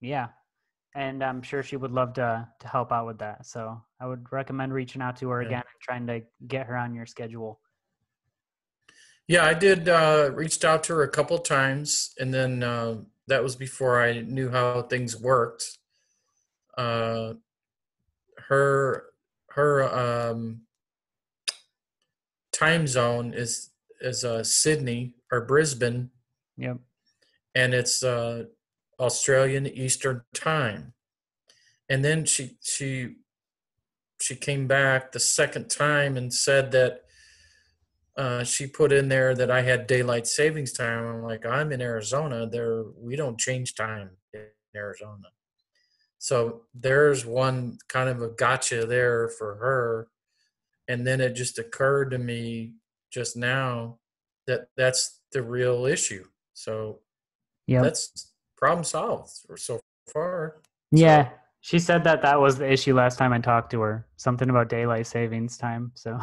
yeah, and I'm sure she would love to help out with that. So I would recommend reaching out to her Yeah. again and trying to get her on your schedule. Yeah, I did reached out to her a couple times and then that was before I knew how things worked. Uh her her time zone is Sydney or Brisbane Yep, and it's Australian Eastern time. And then she came back the second time and said that she put in there that I had daylight savings time. I'm like, I'm in Arizona. There, we don't change time in Arizona. So there's one kind of a gotcha there for her. And then it just occurred to me just now that that's the real issue. So yep. that's problem solved so far. Yeah, So she said that that was the issue last time I talked to her. Something about daylight savings time. So,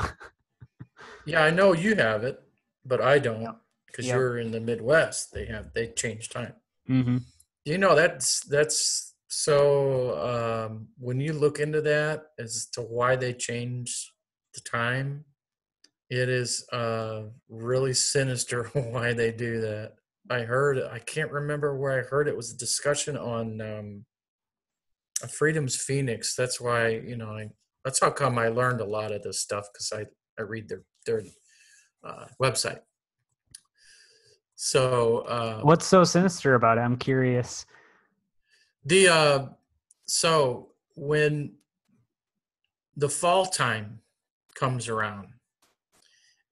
yeah, I know you have it, but I yep, don't because yep. you're in the Midwest. They change time. Mm-hmm. That's so when you look into that as to why they change the time, it is really sinister why they do that. I can't remember where I heard it was a discussion on Freedom's Phoenix. That's why, that's how come I learned a lot of this stuff because I read their website. So What's so sinister about it? I'm curious. the so when the fall time comes around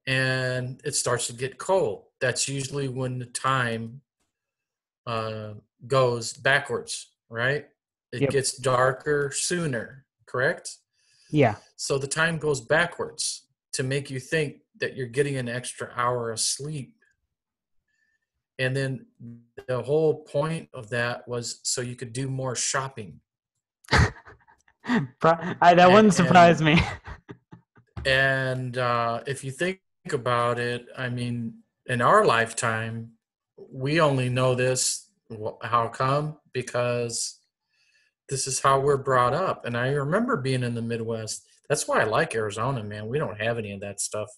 and it starts to get cold, that's usually when the time uh, goes backwards, right? It Yep. gets darker sooner, correct? Yeah. So the time goes backwards to make you think that you're getting an extra hour of sleep. And then the whole point of that was so you could do more shopping. That And wouldn't surprise me. if you think about it, I mean, in our lifetime, we only know this. How come? Because this is how we're brought up. And I remember being in the Midwest. That's why I like Arizona, man. We don't have any of that stuff.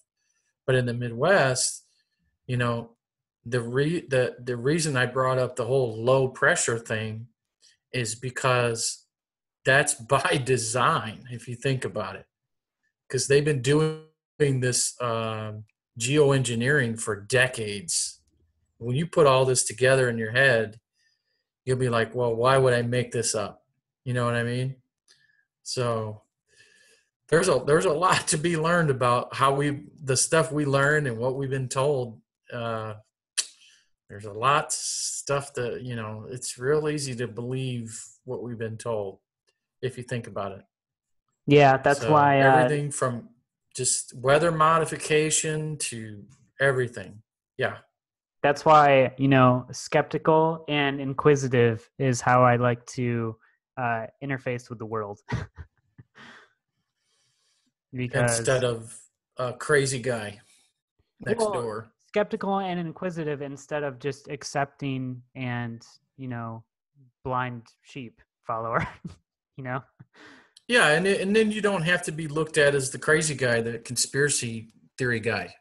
But in the Midwest, you know, the reason I brought up the whole low pressure thing is because that's by design, if you think about it, because they've been doing this geoengineering for decades. When you put all this together in your head, you'll be like, well, why would I make this up? You know what I mean? So there's a lot to be learned about how the stuff we learn and what we've been told. Uh, there's a lot of stuff that it's real easy to believe what we've been told if you think about it. Yeah, that's So why. everything from just weather modification to everything. Yeah, That's why skeptical and inquisitive is how I like to interface with the world. instead Because, of a crazy guy next well, door. skeptical and inquisitive instead of just accepting and you know blind sheep follower. you know Yeah, and then you don't have to be looked at as the crazy guy, the conspiracy theory guy.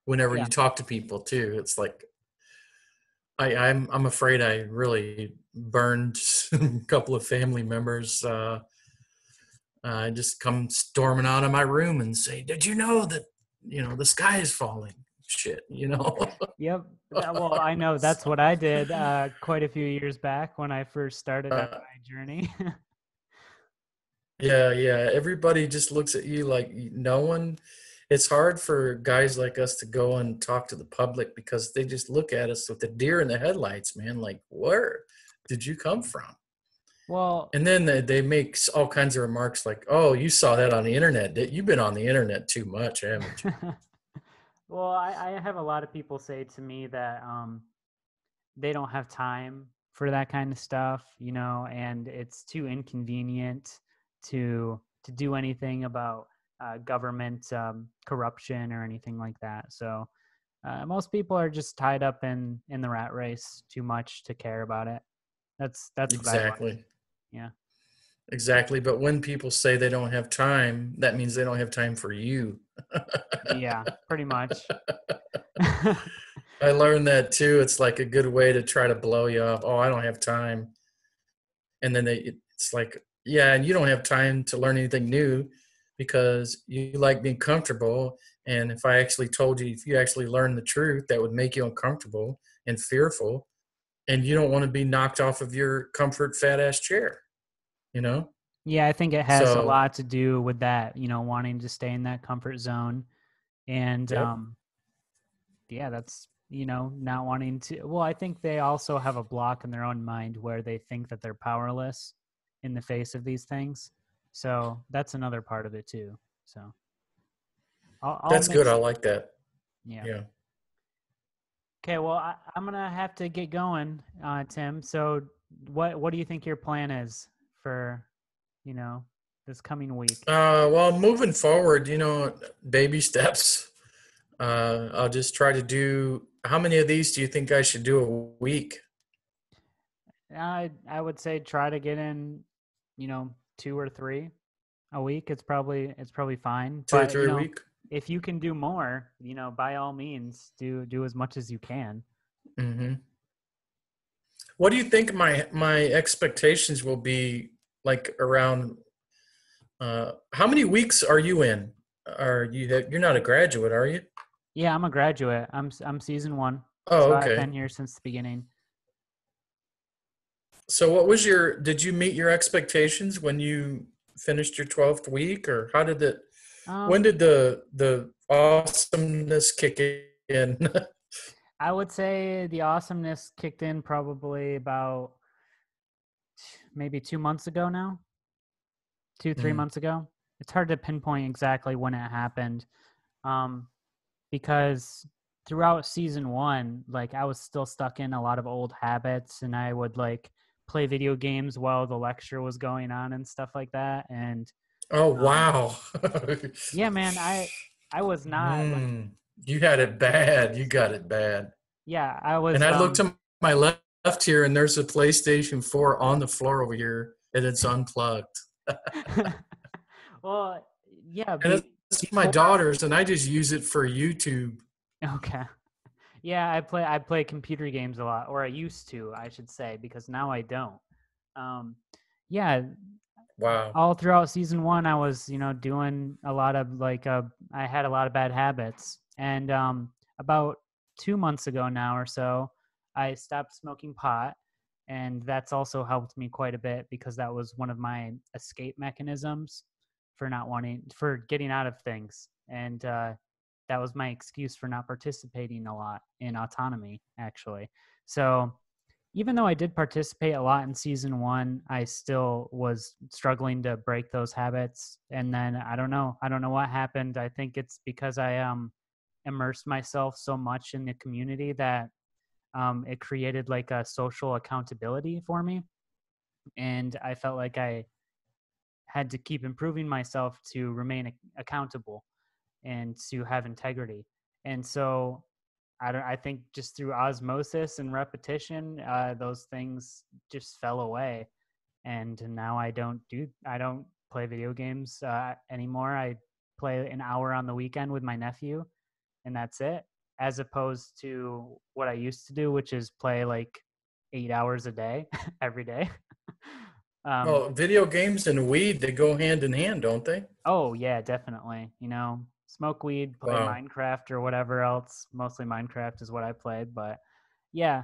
Whenever Yeah. you talk to people, too, it's like I'm afraid I really burned a couple of family members. I just come storming out of my room and say, "Did you know that the sky is falling?" Shit, Yep. Well, I know that's So, what I did quite a few years back when I first started on uh, my journey. yeah, yeah. Everybody just looks at you like no one. It's hard for guys like us to go and talk to the public because they just look at us with the deer in the headlights, man. Like, where did you come from? Well, And then they make all kinds of remarks like, "Oh, you saw that on the internet. You've been on the internet too much, haven't you?" well, I have a lot of people say to me that they don't have time for that kind of stuff, and it's too inconvenient to do anything about government corruption or anything like that. So most people are just tied up in the rat race too much to care about it. That's what I've learned. Exactly. Yeah. Exactly. But when people say they don't have time, that means they don't have time for you. Yeah, pretty much. I learned that too. It's like a good way to try to blow you up. Oh, I don't have time. And then it's like, yeah, and you don't have time to learn anything new because you like being comfortable. And if I actually told you, if you actually learned the truth, that would make you uncomfortable and fearful. And you don't want to be knocked off of your comfort fat ass chair, you know? Yeah, I think it has a So, lot to do with that, wanting to stay in that comfort zone. And yep, yeah, that's, not wanting to. Well, I think they also have a block in their own mind where they think that they're powerless in the face of these things. So that's another part of it too. So I'll that's good. I mix. like that. Yeah. Yeah. Okay. Well, I'm going to have to get going, Tim. So what do you think your plan is for, you know, this coming week? Well, moving forward, baby steps. I'll just try to do. How many of these do you think I should do a week? I would say try to get in, 2 or 3 a week. It's probably fine. Two or But three a week? if you can do more, by all means, do as much as you can. Hmm. What do you think my expectations will be like around? How many weeks are you in? You're not a graduate, are you? Yeah, I'm a graduate. I'm season 1. Oh, So I've okay. been here since the beginning. So did you meet your expectations when you finished your 12th week, or when Um, did the awesomeness kick in? I would say the awesomeness kicked in probably about maybe 2 months ago now, two, three Mm. months ago. It's hard to pinpoint exactly when it happened. Um, because throughout season one, like I was still stuck in a lot of old habits, and I would like play video games while the lecture was going on and stuff like that. And Oh, um, wow. yeah, man, I was not like Mm. You had it video bad. You games. got it bad. Yeah, I And was I looked to my left here, and there's a PlayStation 4 on the floor over here, and it's unplugged. well, yeah, And it's my before daughter's, and I just use it for YouTube. okay. Yeah, I play computer games a lot, or I used to, I should say, because now I don't. Um, yeah, Wow. all throughout season one, I was, doing a lot of I had a lot of bad habits. And about 2 months ago now or so, I stopped smoking pot. And that's also helped me quite a bit because that was one of my escape mechanisms for not wanting, for getting out of things. And that was my excuse for not participating a lot in autonomy, actually. So even though I did participate a lot in season one, I still was struggling to break those habits. And then I don't know what happened. I think it's because I immersed myself so much in the community that it created like a social accountability for me, and I felt like I had to keep improving myself to remain accountable and to have integrity. And so I think just through osmosis and repetition, those things just fell away. And now I don't play video games anymore. I play an hour on the weekend with my nephew, and that's it. As opposed to what I used to do, which is play like 8 hours a day, every day. um, Well, video games and weed, they go hand in hand, don't they? Oh yeah, definitely. Smoke weed, play Wow. Minecraft or whatever else. Mostly Minecraft is what I played, but yeah.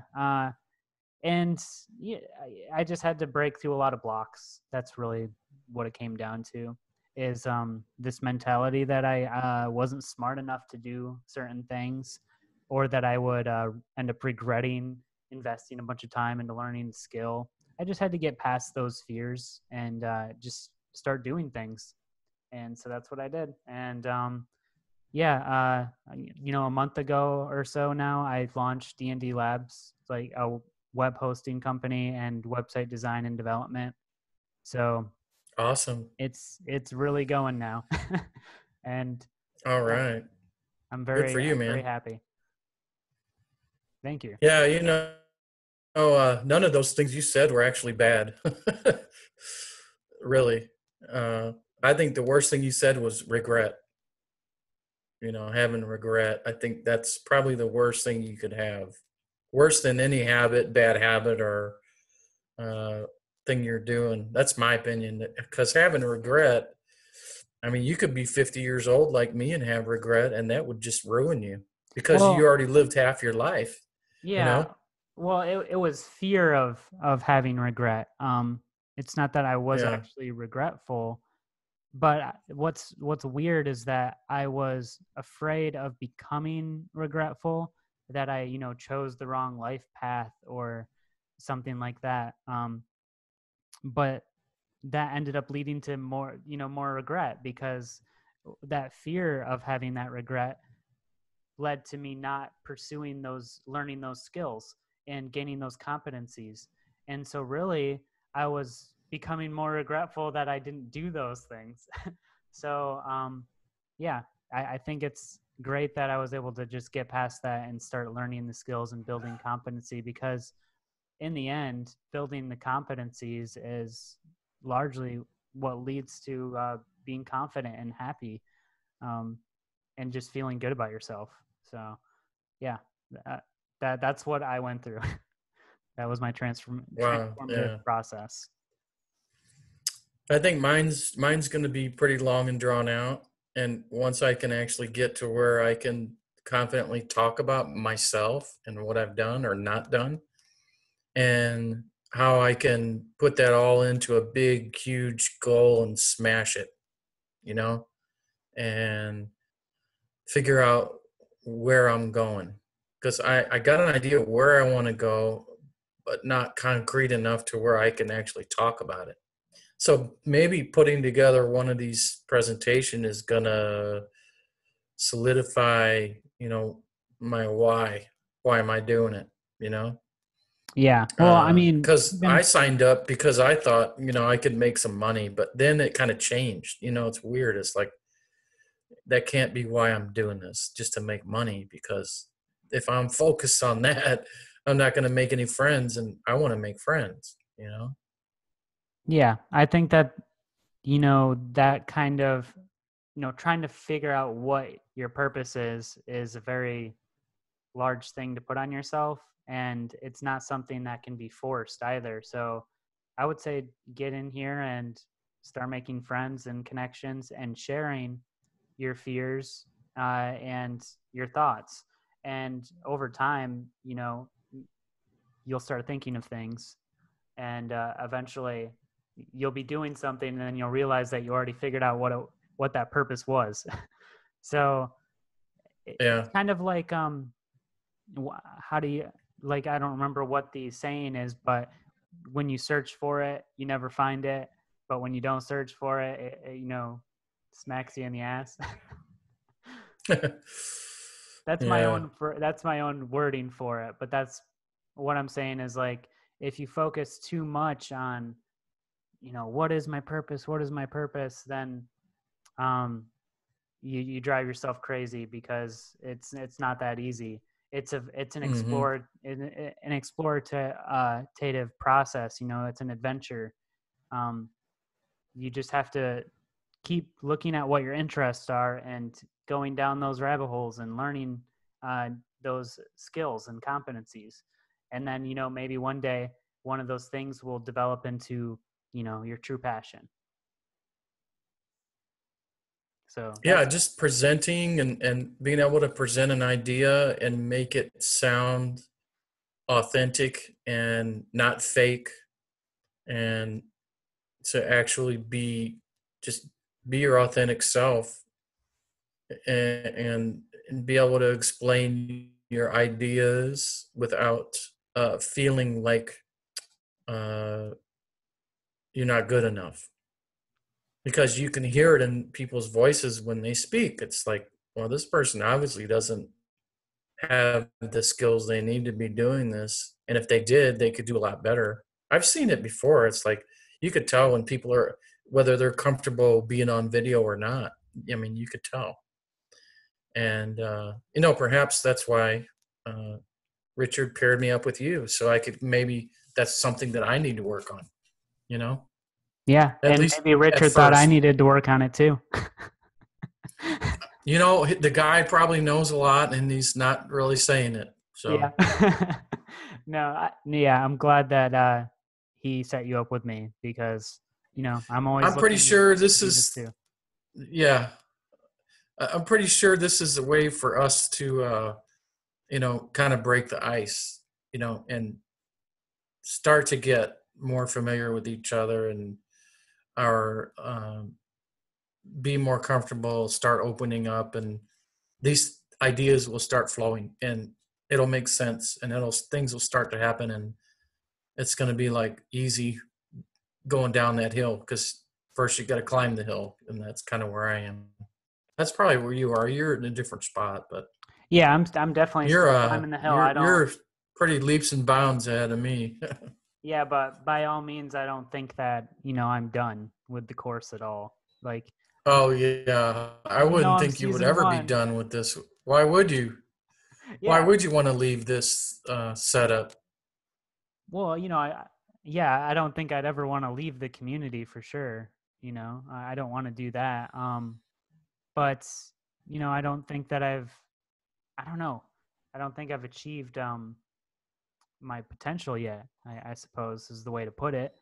And yeah, I just had to break through a lot of blocks. That's really what it came down to. Is this mentality that I wasn't smart enough to do certain things, or that I would end up regretting investing a bunch of time into learning the skill. I just had to get past those fears and just start doing things, and so that's what I did. And yeah, a month ago or so now, I launched D&D Labs, like a web hosting company and website design and development. So Awesome. it's really going now, and All yeah, right. Good for you, I'm very man. happy. Thank you. Yeah, none of those things you said were actually bad. Really. Uh, I think the worst thing you said was regret. Having regret. I think that's probably the worst thing you could have. Worse than any habit, bad habit, or uh, thing you're doing. That's my opinion. Because having regret, I mean, you could be 50 years old like me and have regret, and that would just ruin you because you Well, already lived half your life, you yeah. know? Well, it was fear of having regret. It's not that I was Yeah. actually regretful, but what's weird is that I was afraid of becoming regretful, that I chose the wrong life path or something like that. But that ended up leading to more regret, because that fear of having that regret led to me not pursuing learning those skills and gaining those competencies. And so really I was becoming more regretful that I didn't do those things. So yeah, I think it's great that I was able to just get past that and start learning the skills and building competency, because in the end, building the competencies is largely what leads to being confident and happy, um, and just feeling good about yourself. So yeah, that's what I went through. That was my Wow. transformative Yeah. process. I think mine's going to be pretty long and drawn out. And once I can actually get to where I can confidently talk about myself and what I've done or not done, and how I can put that all into a big, huge goal and smash it, you know, and figure out where I'm going. Because I got an idea where I want to go, but not concrete enough to where I can actually talk about it. So maybe putting together one of these presentation is gonna solidify, my why. Why am I doing it? You know, Yeah. Well, I mean, because I even signed up because I thought, I could make some money, but then it kind of changed. It's weird. It's like that can't be why I'm doing this, just to make money. Because if I'm focused on that, I'm not going to make any friends, and I want to make friends. yeah, I think that that kind of trying to figure out what your purpose is a very large thing to put on yourself, and it's not something that can be forced either. So I would say get in here and start making friends and connections and sharing your fears and your thoughts, and over time you'll start thinking of things, and eventually you'll be doing something, and then you'll realize that you already figured out what that purpose was. So it's Yeah. kind of like how do you, like, I don't remember what the saying is, but when you search for it you never find it, but when you don't search for it, it smacks you in the ass. Yeah. Yeah. That's my own wording for it, but that's what I'm saying is, like, if you focus too much on what is my purpose, then um you drive yourself crazy, because it's not that easy. It's an Hmm. explorative process. It's an adventure. um you just have to keep looking at what your interests are and going down those rabbit holes and learning uh, those skills and competencies, and then maybe one day one of those things will develop into your true passion. So Yeah, that's just presenting and being able to present an idea and make it sound authentic and not fake, and to actually just be your authentic self, and be able to explain your ideas without feeling like uh, you're not good enough, because you can hear it in people's voices when they speak. It's like, well, this person obviously doesn't have the skills they need to be doing this. And if they did, they could do a lot better. I've seen it before. It's like you could tell when people are, whether they're comfortable being on video or not. I mean, you could tell. And, perhaps that's why uh, Richard paired me up with you. So I could, maybe that's something that I need to work on, you know, Yeah, at and least maybe at Richard thought I first. needed to work on it too. The guy probably knows a lot and he's not really saying it. Yeah. So No, yeah, I'm glad that he set you up with me, because I'm always I'm pretty looking to sure this do this is, too. yeah, I'm pretty sure this is a way for us to, kind of break the ice, and start to get more familiar with each other, and our be more comfortable, start opening up, and these ideas will start flowing, and it'll make sense, and it'll things will start to happen, and it's going to be like easy going down that hill, because first you got to climb the hill, and that's kind of where I am. That's probably where you are. You're in a different spot, but Yeah, I'm definitely you're still climbing the hill. I don't. you're pretty leaps and bounds ahead of me. Yeah, but by all means, I don't think that I'm done with the course at all. Like, Oh yeah, I even though wouldn't I'm think you would season ever be one. done with this. Why would you? Why Yeah. would you want to leave this setup? Well, yeah, I don't think I'd ever want to leave the community for sure. I don't want to do that. But I don't think that I don't know. I don't think I've achieved my potential yet. I suppose is the way to put it.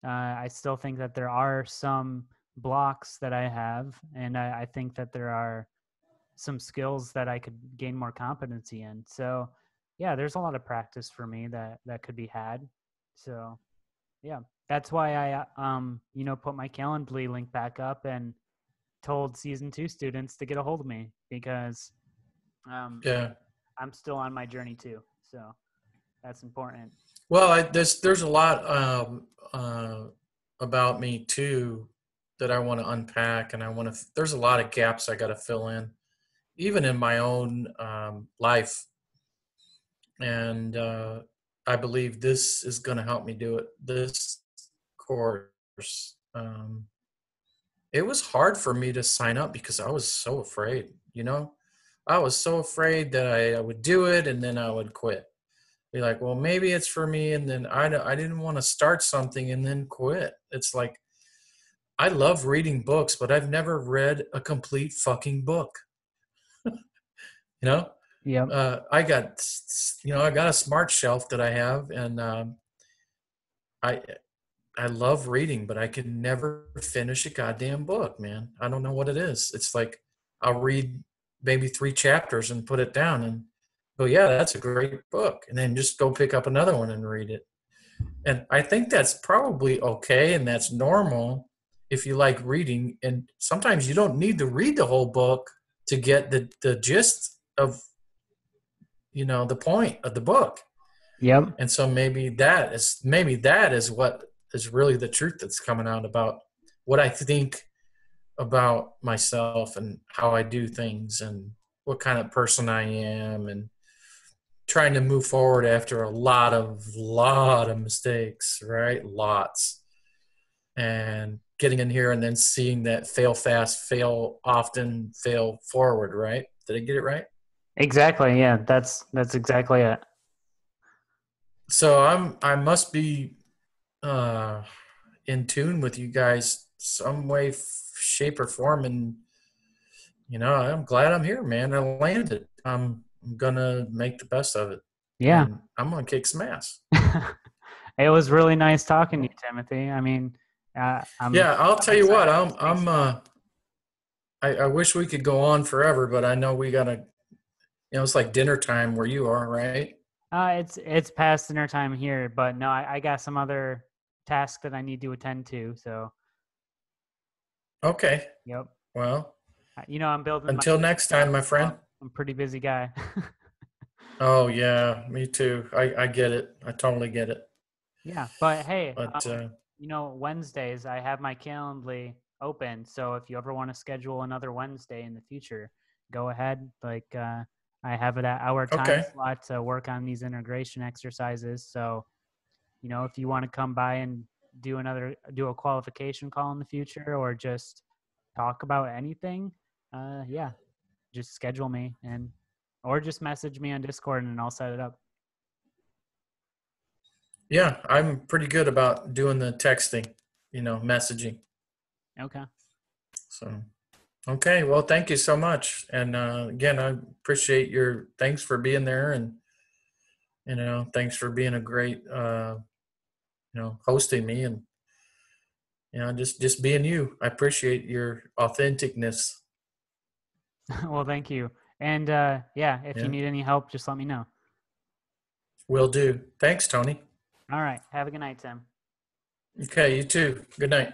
I still think that there are some blocks that I have, and I think that there are some skills that I could gain more competency in. So yeah, there's a lot of practice for me that could be had. So yeah, that's why I put my Calendly link back up and told season 2 students to get a hold of me, because um, Yeah. I'm still on my journey too. So that's important. Well, there's a lot about me too that I want to unpack, and there's a lot of gaps I got to fill in, even in my own life, and I believe this is going to help me do it. This course, it was hard for me to sign up because I was so afraid. I was so afraid that I would do it and then I would quit. Be like, well, maybe it's for me, and then I didn't want to start something and then quit. It's like I love reading books, but I've never read a complete fucking book. You know, Yep. I got a smart shelf that I have, and I I love reading, but I can never finish a goddamn book, man. I don't know what it is. It's like I'll read maybe 3 chapters and put it down and go, yeah, that's a great book, and then just go pick up another one and read it. And I think that's probably okay, and that's normal if you like reading. And sometimes you don't need to read the whole book to get the gist of the point of the book. Yep. And so maybe that is what is really the truth that's coming out about what I think about myself and how I do things and what kind of person I am, and trying to move forward after a lot of mistakes, right? Lots. And getting in here and then seeing that fail fast, fail often, fail forward, right? Did I get it right? Exactly. Yeah, that's exactly it. So I must be uh in tune with you guys some way, shape, or form, and I'm glad I'm here, man. I landed. I'm gonna make the best of it, Yeah. and I'm gonna kick some ass. It was really nice talking to you, Timothy. I mean, I'm Yeah, I'll I'm tell you what. excited for this next step. I wish we could go on forever, but I know we gotta. It's like dinner time where you are, right? It's past dinner time here, but no, I got some other tasks that I need to attend to. So, Okay. yep. Well, I'm building my until business next time, up, my so friend. I'm a pretty busy guy. Oh yeah, me too. I get it. I totally get it. Yeah, but hey, But Wednesdays I have my Calendly open, so if you ever want to schedule another Wednesday in the future, go ahead. I have it at our time okay. slot to work on these integration exercises. So, if you want to come by and do a qualification call in the future, or just talk about anything, yeah, just schedule me, or just message me on Discord and I'll set it up. Yeah, I'm pretty good about doing the texting, messaging. Okay. So, okay. Well, thank you so much. And again, I appreciate thanks for being there, and thanks for being a great, hosting me, and just being you. I appreciate your authenticness. Well, thank you. And yeah, if you Yeah, need any help, just let me know. will do. Thanks, Tony. All right. Have a good night, Tim. Okay, you too. Good night.